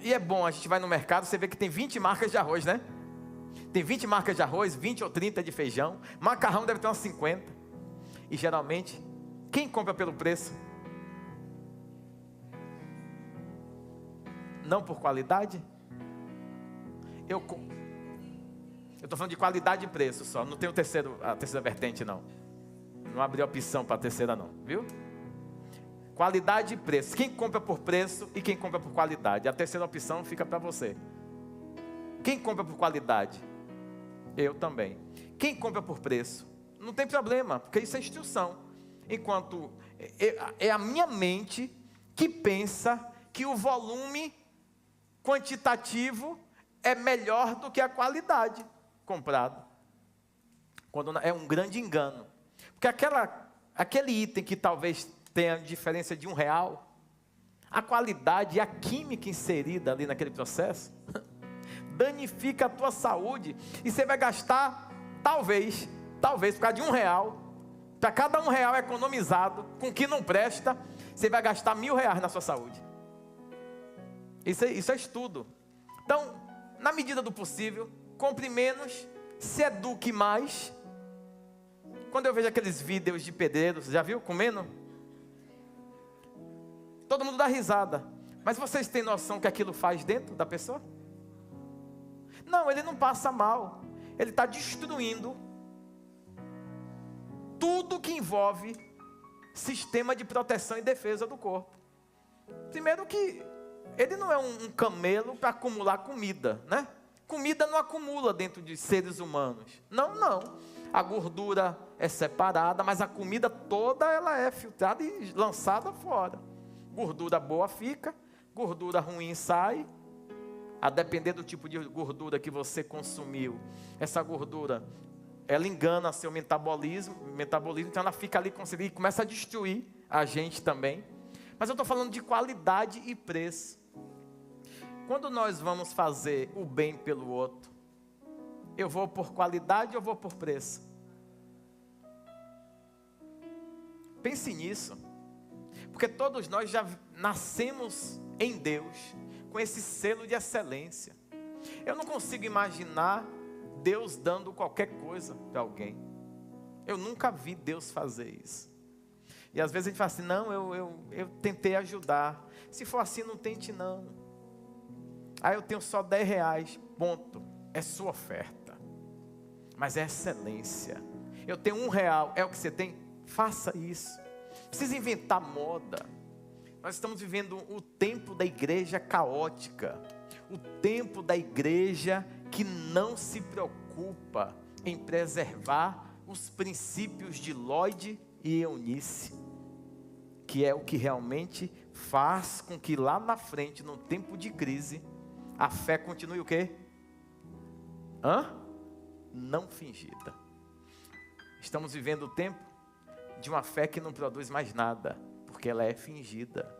e é bom, a gente vai no mercado, você vê que tem 20 marcas de arroz, né? Tem 20 marcas de arroz, 20 ou 30 de feijão, macarrão deve ter umas 50. E geralmente, quem compra pelo preço? Não por qualidade? Eu estou falando de qualidade e preço só, não tem a terceira vertente não. Não abri opção para a terceira não, viu? Qualidade e preço. Quem compra por preço e quem compra por qualidade? A terceira opção fica para você. Quem compra por qualidade? Eu também. Quem compra por preço? Não tem problema, porque isso é instrução. Enquanto é a minha mente que pensa que o volume quantitativo é melhor do que a qualidade comprada. Quando é um grande engano. Porque aquele item que talvez tenha diferença de R$1, a qualidade e a química inserida ali naquele processo danifica a tua saúde e você vai gastar, talvez, talvez por causa de R$1, para cada R$1 economizado com o que não presta, você vai gastar R$1.000 na sua saúde. Isso é estudo. Então, na medida do possível, compre menos, se eduque mais. Quando eu vejo aqueles vídeos de pedreiros, já viu comendo? Todo mundo dá risada. Mas vocês têm noção que aquilo faz dentro da pessoa? Não, ele não passa mal. Ele está destruindo tudo que envolve sistema de proteção e defesa do corpo. Primeiro que ele não é um camelo para acumular comida, né? Comida não acumula dentro de seres humanos. Não. A gordura é separada, mas a comida toda ela é filtrada e lançada fora. Gordura boa fica, gordura ruim sai. A depender do tipo de gordura que você consumiu, essa gordura, ela engana seu metabolismo, então ela fica ali e começa a destruir a gente também. Mas eu estou falando de qualidade e preço. Quando nós vamos fazer o bem pelo outro, eu vou por qualidade ou vou por preço? Pense nisso. Porque todos nós já nascemos em Deus com esse selo de excelência. Eu não consigo imaginar Deus dando qualquer coisa para alguém. Eu nunca vi Deus fazer isso. E às vezes a gente fala assim, não, eu tentei ajudar. Se for assim, não tente não. Eu tenho só R$10, ponto. É sua oferta. Mas é excelência. Eu tenho R$1, é o que você tem? Faça isso. Precisa inventar moda. Nós estamos vivendo o tempo da igreja caótica. O tempo da igreja que não se preocupa em preservar os princípios de Lloyd e Eunice, que é o que realmente faz com que lá na frente, no tempo de crise, a fé continue o quê? Não fingida. Estamos vivendo o tempo de uma fé que não produz mais nada, porque ela é fingida.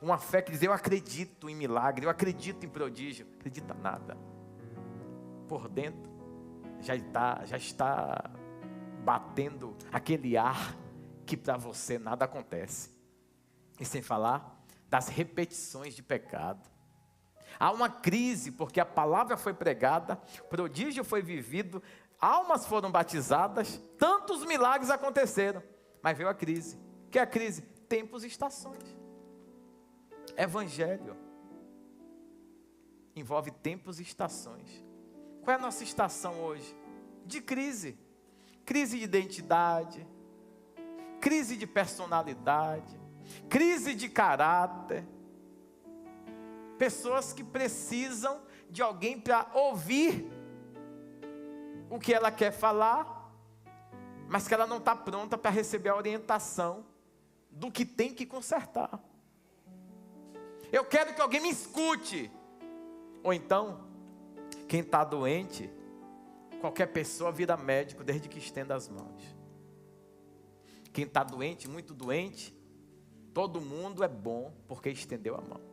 Uma fé que diz, eu acredito em milagre, eu acredito em prodígio, acredita nada. Por dentro, já está batendo aquele ar que para você nada acontece. E sem falar das repetições de pecado. Há uma crise, porque a palavra foi pregada, prodígio foi vivido, almas foram batizadas, tantos milagres aconteceram, mas veio a crise. O que é a crise? Tempos e estações. Evangelho envolve tempos e estações. Qual é a nossa estação hoje? De crise. Crise de identidade, crise de personalidade, crise de caráter. Pessoas que precisam de alguém para ouvir o que ela quer falar, mas que ela não está pronta para receber a orientação do que tem que consertar. Eu quero que alguém me escute. Ou então, quem está doente, qualquer pessoa vira médico desde que estenda as mãos. Quem está doente, muito doente, todo mundo é bom porque estendeu a mão.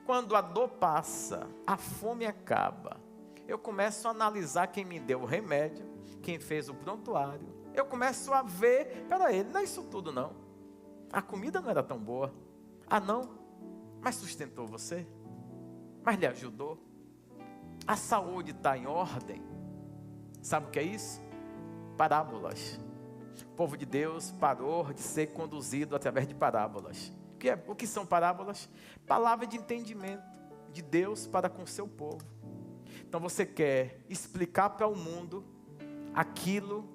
Quando a dor passa, a fome acaba, eu começo a analisar quem me deu o remédio, quem fez o prontuário. Eu começo a ver, peraí, não é isso tudo não. A comida não era tão boa. Não, mas sustentou você? Mas lhe ajudou? A saúde está em ordem? Sabe o que é isso? Parábolas. O povo de Deus parou de ser conduzido através de parábolas. O que são parábolas? Palavra de entendimento de Deus para com o seu povo. Então você quer explicar para o mundo aquilo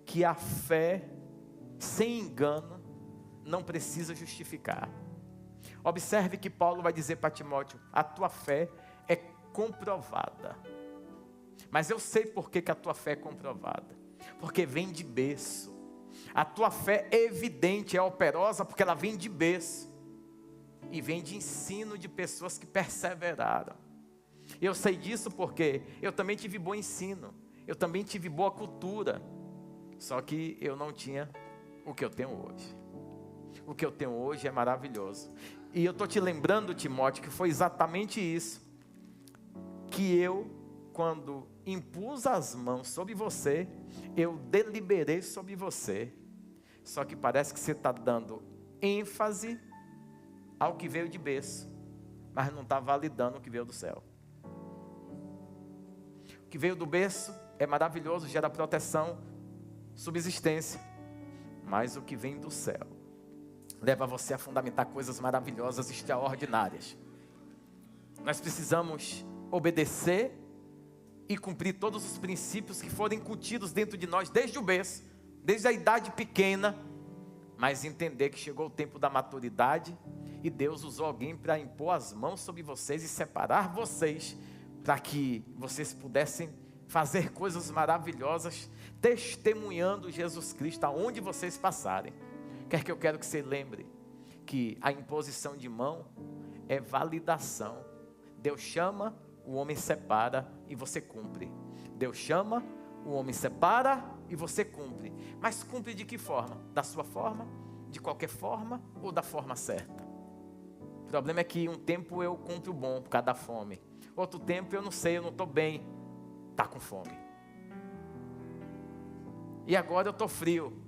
que a fé, sem engano, não precisa justificar. Observe que Paulo vai dizer para Timóteo, a tua fé é comprovada. Mas eu sei por que a tua fé é comprovada. Porque vem de berço. A tua fé é evidente, é operosa, porque ela vem de berço. E vem de ensino de pessoas que perseveraram. Eu sei disso porque eu também tive bom ensino. Eu também tive boa cultura. Só que eu não tinha o que eu tenho hoje. O que eu tenho hoje é maravilhoso. E eu estou te lembrando, Timóteo, que foi exatamente isso que eu quando impus as mãos sobre você, eu deliberei sobre você. Só que parece que você está dando ênfase ao que veio de berço, mas não está validando o que veio do céu. O que veio do berço é maravilhoso, gera proteção, subsistência. Mas o que vem do céu leva você a fundamentar coisas maravilhosas, extraordinárias. Nós precisamos obedecer e cumprir todos os princípios que foram incutidos dentro de nós desde o berço, desde a idade pequena, mas entender que chegou o tempo da maturidade e Deus usou alguém para impor as mãos sobre vocês e separar vocês, para que vocês pudessem fazer coisas maravilhosas, testemunhando Jesus Cristo aonde vocês passarem. Eu quero que você lembre que a imposição de mão é validação. Deus chama, o homem separa e você cumpre. Deus chama, o homem separa e você cumpre. Mas cumpre de que forma? Da sua forma, de qualquer forma ou da forma certa? O problema é que um tempo eu cumpro bom por causa da fome. Outro tempo eu não sei, eu não estou bem. Está com fome. E agora eu estou frio.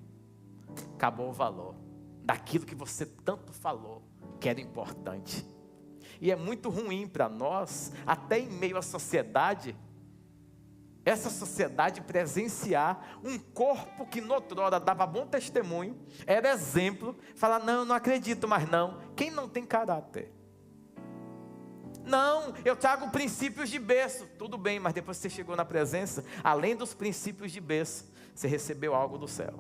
Acabou o valor daquilo que você tanto falou que era importante. E é muito ruim para nós, até em meio à sociedade, essa sociedade presenciar um corpo que noutrora dava bom testemunho, era exemplo, falar, não, eu não acredito, mas não, quem não tem caráter? Não, eu trago princípios de berço, tudo bem, mas depois que você chegou na presença, além dos princípios de berço, você recebeu algo do céu,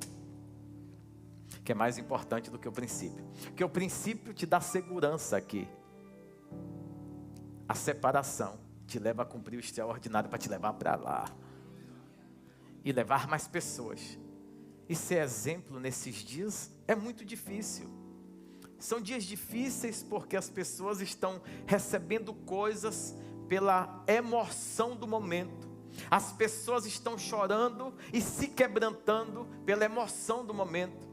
que é mais importante do que o princípio, porque o princípio te dá segurança aqui, a separação te leva a cumprir o extraordinário para te levar para lá. E levar mais pessoas. E ser exemplo nesses dias é muito difícil. São dias difíceis porque as pessoas estão recebendo coisas pela emoção do momento. As pessoas estão chorando e se quebrantando pela emoção do momento.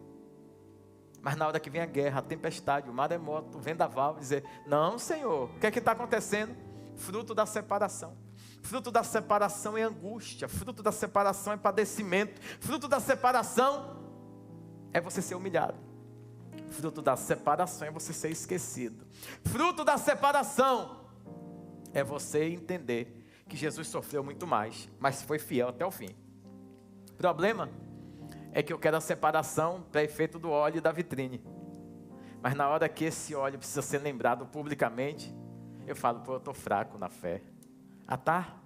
Mas na hora que vem a guerra, a tempestade, o maremoto, o vendaval, dizer, não, Senhor, o que é que está acontecendo? Fruto da separação. Fruto da separação é angústia, fruto da separação é padecimento, fruto da separação é você ser humilhado. Fruto da separação é você ser esquecido. Fruto da separação é você entender que Jesus sofreu muito mais, mas foi fiel até o fim. O problema é que eu quero a separação para efeito do óleo e da vitrine. Mas na hora que esse óleo precisa ser lembrado publicamente, eu falo, eu estou fraco na fé. Ah, tá?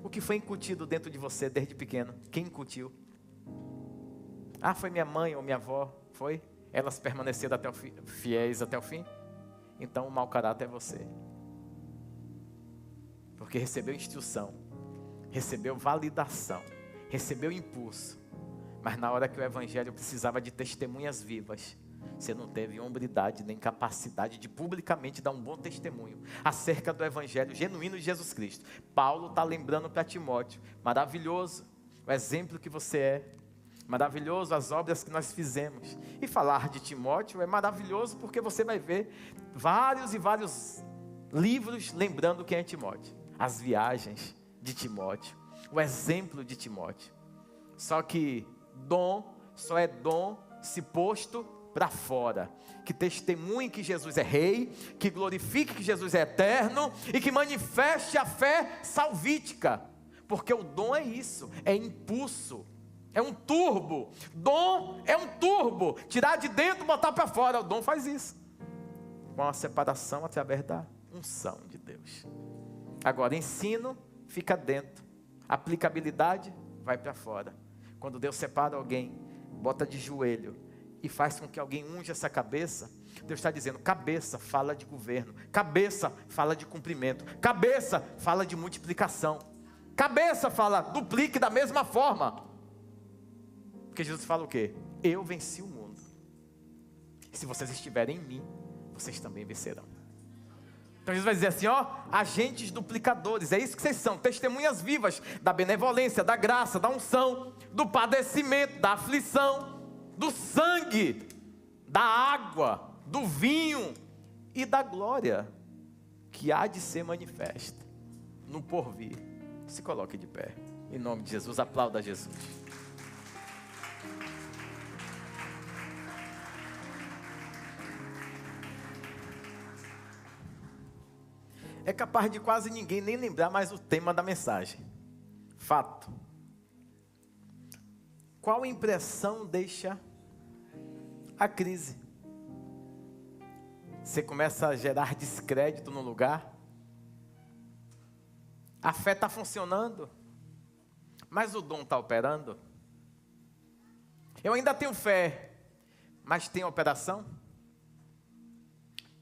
O que foi incutido dentro de você desde pequeno? Quem incutiu? Ah, foi minha mãe ou minha avó? Foi? Elas permaneceram fiéis até o fim? Então o mau caráter é você. Porque recebeu instrução, recebeu validação, recebeu impulso. Mas na hora que o evangelho precisava de testemunhas vivas, você não teve hombridade nem capacidade de publicamente dar um bom testemunho acerca do evangelho genuíno de Jesus Cristo. Paulo está lembrando para Timóteo, maravilhoso o exemplo que você é, maravilhoso as obras que nós fizemos. E falar de Timóteo é maravilhoso porque você vai ver vários e vários livros lembrando quem é Timóteo. As viagens de Timóteo, o exemplo de Timóteo. Só que dom só é dom se posto para fora, que testemunhe que Jesus é rei, que glorifique que Jesus é eterno e que manifeste a fé salvítica, porque o dom é isso, é impulso, é um turbo. Dom é um turbo, tirar de dentro e botar para fora. O dom faz isso, com a separação através da unção de Deus. Agora, ensino fica dentro, aplicabilidade vai para fora. Quando Deus separa alguém, bota de joelho e faz com que alguém unja essa cabeça, Deus está dizendo, cabeça fala de governo, cabeça fala de cumprimento, cabeça fala de multiplicação, cabeça fala, duplique da mesma forma. Porque Jesus fala o quê? Eu venci o mundo. E se vocês estiverem em mim, vocês também vencerão. Então Jesus vai dizer assim, agentes duplicadores, é isso que vocês são, testemunhas vivas da benevolência, da graça, da unção, do padecimento, da aflição, do sangue, da água, do vinho e da glória que há de ser manifesta no porvir. Se coloque de pé. Em nome de Jesus, aplauda Jesus. É capaz de quase ninguém nem lembrar mais o tema da mensagem. Fato. Qual impressão deixa a crise? Você começa a gerar descrédito no lugar. A fé está funcionando, mas o dom está operando. Eu ainda tenho fé, mas tem operação?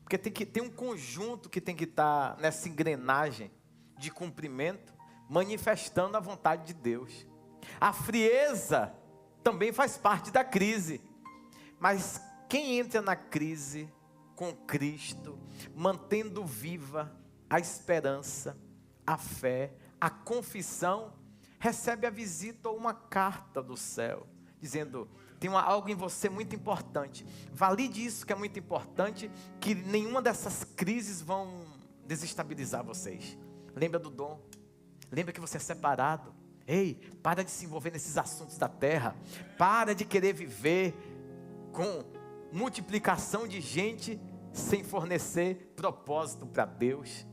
Porque tem um conjunto que tem que estar nessa engrenagem de cumprimento, manifestando a vontade de Deus. A frieza também faz parte da crise. Mas quem entra na crise com Cristo, mantendo viva a esperança, a fé, a confissão, recebe a visita ou uma carta do céu, dizendo: tem algo em você muito importante. Valide isso que é muito importante, que nenhuma dessas crises vão desestabilizar vocês. Lembra do dom. Lembra que você é separado. Ei, para de se envolver nesses assuntos da terra. Para de querer viver com multiplicação de gente sem fornecer propósito para Deus.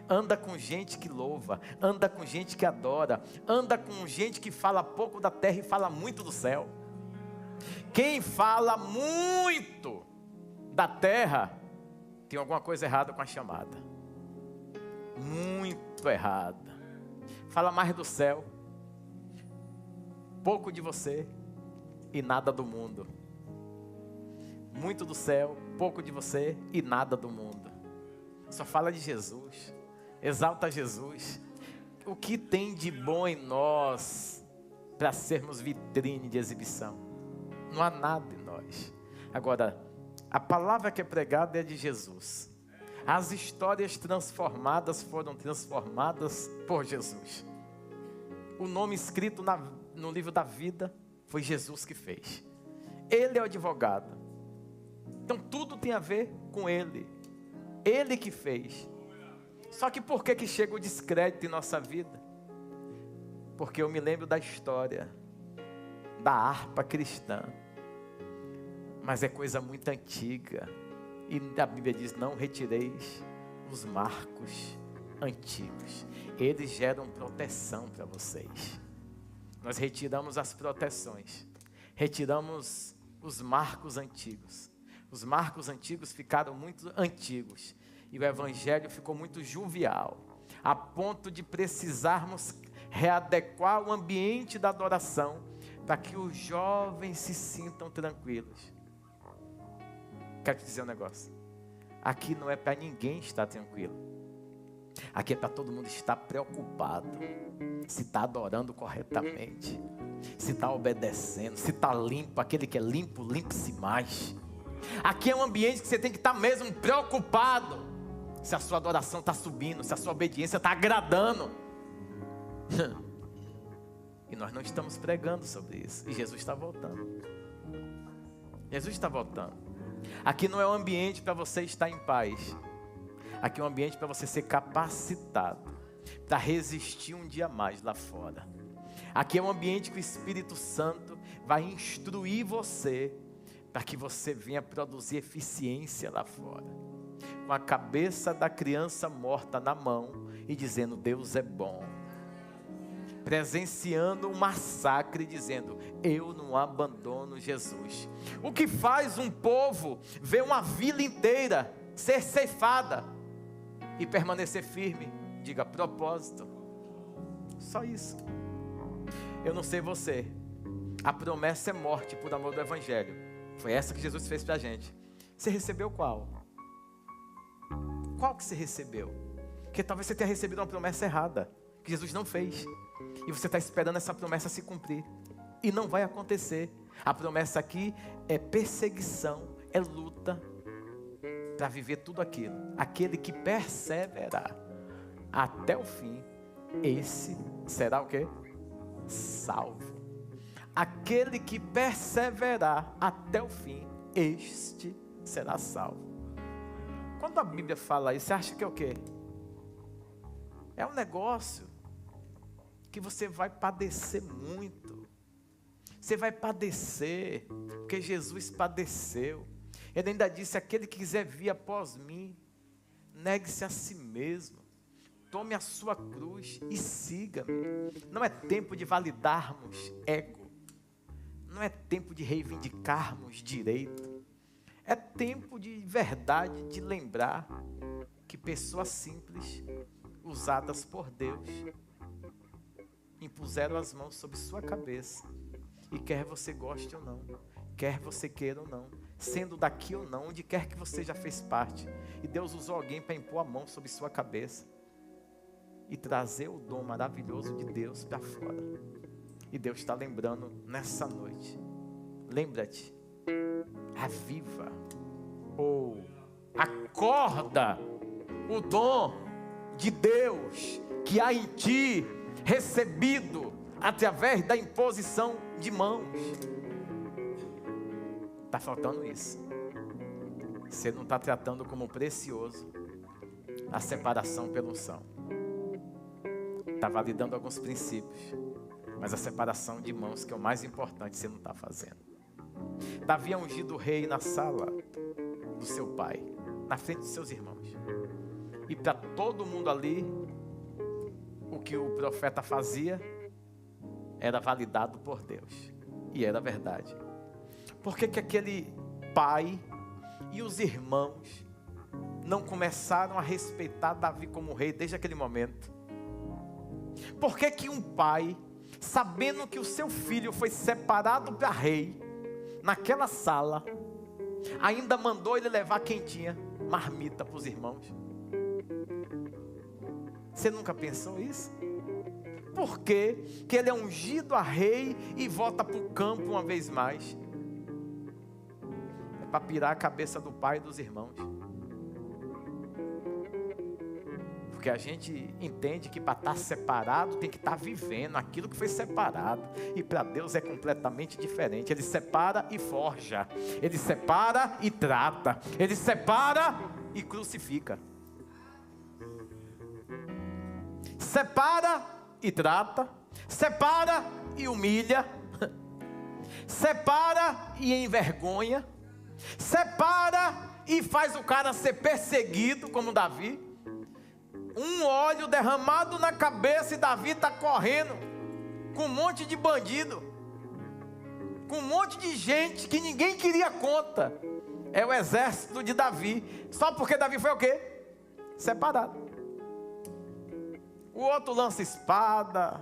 Anda com gente que louva. Anda com gente que adora. Anda com gente que fala pouco da terra e fala muito do céu. Quem fala muito da terra, tem alguma coisa errada com a chamada. Muito errada. Fala mais do céu, pouco de você e nada do mundo. Muito do céu, pouco de você e nada do mundo. Só fala de Jesus. Exalta Jesus. O que tem de bom em nós para sermos vitrine de exibição? Não há nada em nós. Agora, a palavra que é pregada é de Jesus. As histórias transformadas foram transformadas por Jesus. O nome escrito no livro da vida foi Jesus que fez. Ele é o advogado. Então tudo tem a ver com Ele. Ele que fez. Só que por que chega o descrédito em nossa vida? Porque eu me lembro da história da harpa cristã, mas é coisa muito antiga, e a Bíblia diz: não retireis os marcos antigos, eles geram proteção para vocês. Nós retiramos as proteções, retiramos os marcos antigos. Os marcos antigos ficaram muito antigos, e o evangelho ficou muito jovial, a ponto de precisarmos readequar o ambiente da adoração, para que os jovens se sintam tranquilos. Quero te dizer um negócio. Aqui não é para ninguém estar tranquilo. Aqui é para todo mundo estar preocupado. Se está adorando corretamente. Se está obedecendo. Se está limpo. Aquele que é limpo, limpe-se mais. Aqui é um ambiente que você tem que estar mesmo preocupado. Se a sua adoração está subindo. Se a sua obediência está agradando. E nós não estamos pregando sobre isso. E Jesus está voltando. Jesus está voltando. Aqui não é um ambiente para você estar em paz. Aqui é um ambiente para você ser capacitado para resistir um dia mais lá fora. Aqui é um ambiente que o Espírito Santo vai instruir você para que você venha produzir eficiência lá fora. Com a cabeça da criança morta na mão e dizendo: Deus é bom. Presenciando um massacre, dizendo: eu não abandono Jesus. O que faz um povo ver uma vila inteira ser ceifada e permanecer firme? Diga: propósito. Só isso. Eu não sei você, a promessa é morte por amor do evangelho. Foi essa que Jesus fez para a gente. Você recebeu qual? Qual que você recebeu? Porque talvez você tenha recebido uma promessa errada, que Jesus não fez. E você está esperando essa promessa se cumprir. E não vai acontecer. A promessa aqui é perseguição, é luta para viver tudo aquilo. Aquele que perseverar até o fim, esse será o quê? Salvo. Aquele que perseverar até o fim, este será salvo. Quando a Bíblia fala isso, você acha que é o quê? É um negócio que você vai padecer muito. Você vai padecer, porque Jesus padeceu. Ele ainda disse: aquele que quiser vir após mim, negue-se a si mesmo, tome a sua cruz e siga-me. Não é tempo de validarmos ego, não é tempo de reivindicarmos direito, é tempo de verdade, de lembrar que pessoas simples, usadas por Deus, impuseram as mãos sobre sua cabeça, e quer você goste ou não, quer você queira ou não, sendo daqui ou não, onde quer que você já fez parte, e Deus usou alguém para impor a mão sobre sua cabeça e trazer o dom maravilhoso de Deus para fora. E Deus está lembrando nessa noite. Lembra-te, aviva ou acorda o dom de Deus que há em ti, recebido através da imposição de mãos. Está faltando isso. Você não está tratando como precioso a separação pela unção. Está validando alguns princípios, mas a separação de mãos, que é o mais importante, você não está fazendo. Davi é ungido rei na sala do seu pai, na frente dos seus irmãos. E para todo mundo ali, o que o profeta fazia era validado por Deus. E era verdade. Por que aquele pai e os irmãos não começaram a respeitar Davi como rei desde aquele momento? Por que um pai, sabendo que o seu filho foi separado para rei, naquela sala, ainda mandou ele levar quentinha, marmita para os irmãos? Você nunca pensou isso? Por que ele é ungido a rei e volta para o campo uma vez mais? É para pirar a cabeça do pai e dos irmãos. Porque a gente entende que para estar separado tem que estar vivendo aquilo que foi separado. E para Deus é completamente diferente. Ele separa e forja. Ele separa e trata. Ele separa e crucifica. Separa e trata. Separa e humilha. Separa e envergonha. Separa e faz o cara ser perseguido, como Davi. Um óleo derramado na cabeça e Davi está correndo com um monte de bandido, com um monte de gente que ninguém queria conta. É o exército de Davi, só porque Davi foi o quê? Separado. O outro lança espada,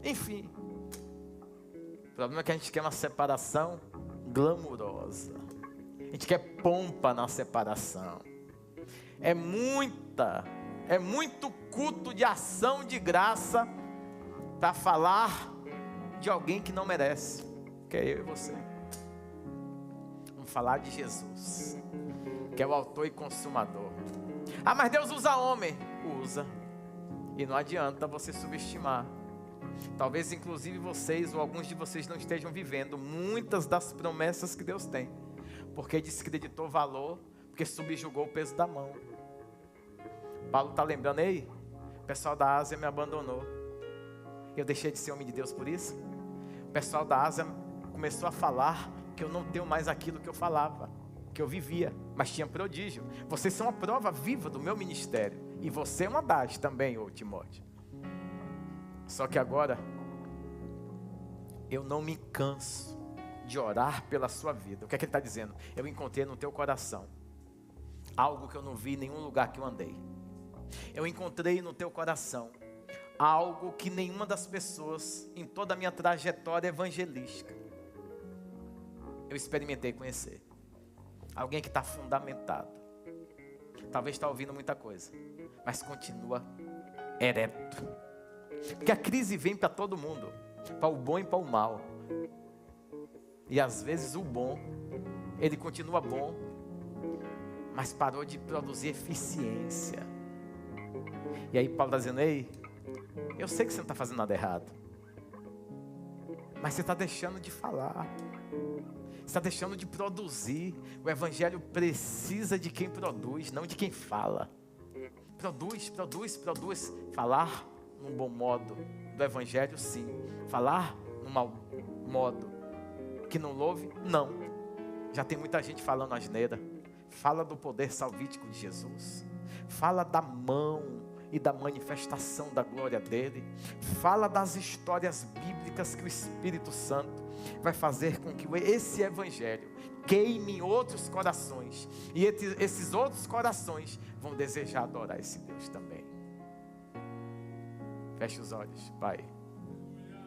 enfim. O problema é que a gente quer uma separação glamurosa. A gente quer pompa na separação. É muito culto de ação de graça para falar de alguém que não merece, que é eu e você. Vamos falar de Jesus, que é o autor e consumador. Ah, mas Deus usa homem. Usa. E não adianta você subestimar. Talvez inclusive vocês ou alguns de vocês não estejam vivendo muitas das promessas que Deus tem, porque descreditou o valor, porque subjugou o peso da mão. Paulo está lembrando: ei, o pessoal da Ásia me abandonou. Eu deixei de ser homem de Deus por isso? O pessoal da Ásia começou a falar que eu não tenho mais aquilo que eu falava, que eu vivia, mas tinha prodígio. Vocês são a prova viva do meu ministério. E você é uma das também, ô Timóteo. Só que agora, eu não me canso de orar pela sua vida. O que é que ele está dizendo? Eu encontrei no teu coração algo que eu não vi em nenhum lugar que eu andei. Eu encontrei no teu coração algo que nenhuma das pessoas em toda a minha trajetória evangelística eu experimentei conhecer. Alguém que está fundamentado. Talvez está ouvindo muita coisa, mas continua ereto. Porque a crise vem para todo mundo, para o bom e para o mal. E às vezes o bom, ele continua bom, mas parou de produzir eficiência. E aí Paulo está dizendo: ei, eu sei que você não está fazendo nada errado, mas você está deixando de falar. Você está deixando de produzir. O evangelho precisa de quem produz, não de quem fala. Produz. Falar num bom modo, do evangelho, sim. Falar no mau modo. Que não louve, não. Já tem muita gente falando asneira. Fala do poder salvítico de Jesus. Fala da mão e da manifestação da glória dele. Fala das histórias bíblicas que o Espírito Santo vai fazer com que esse evangelho queime em outros corações. E esses outros corações vão desejar adorar esse Deus também. Feche os olhos, Pai.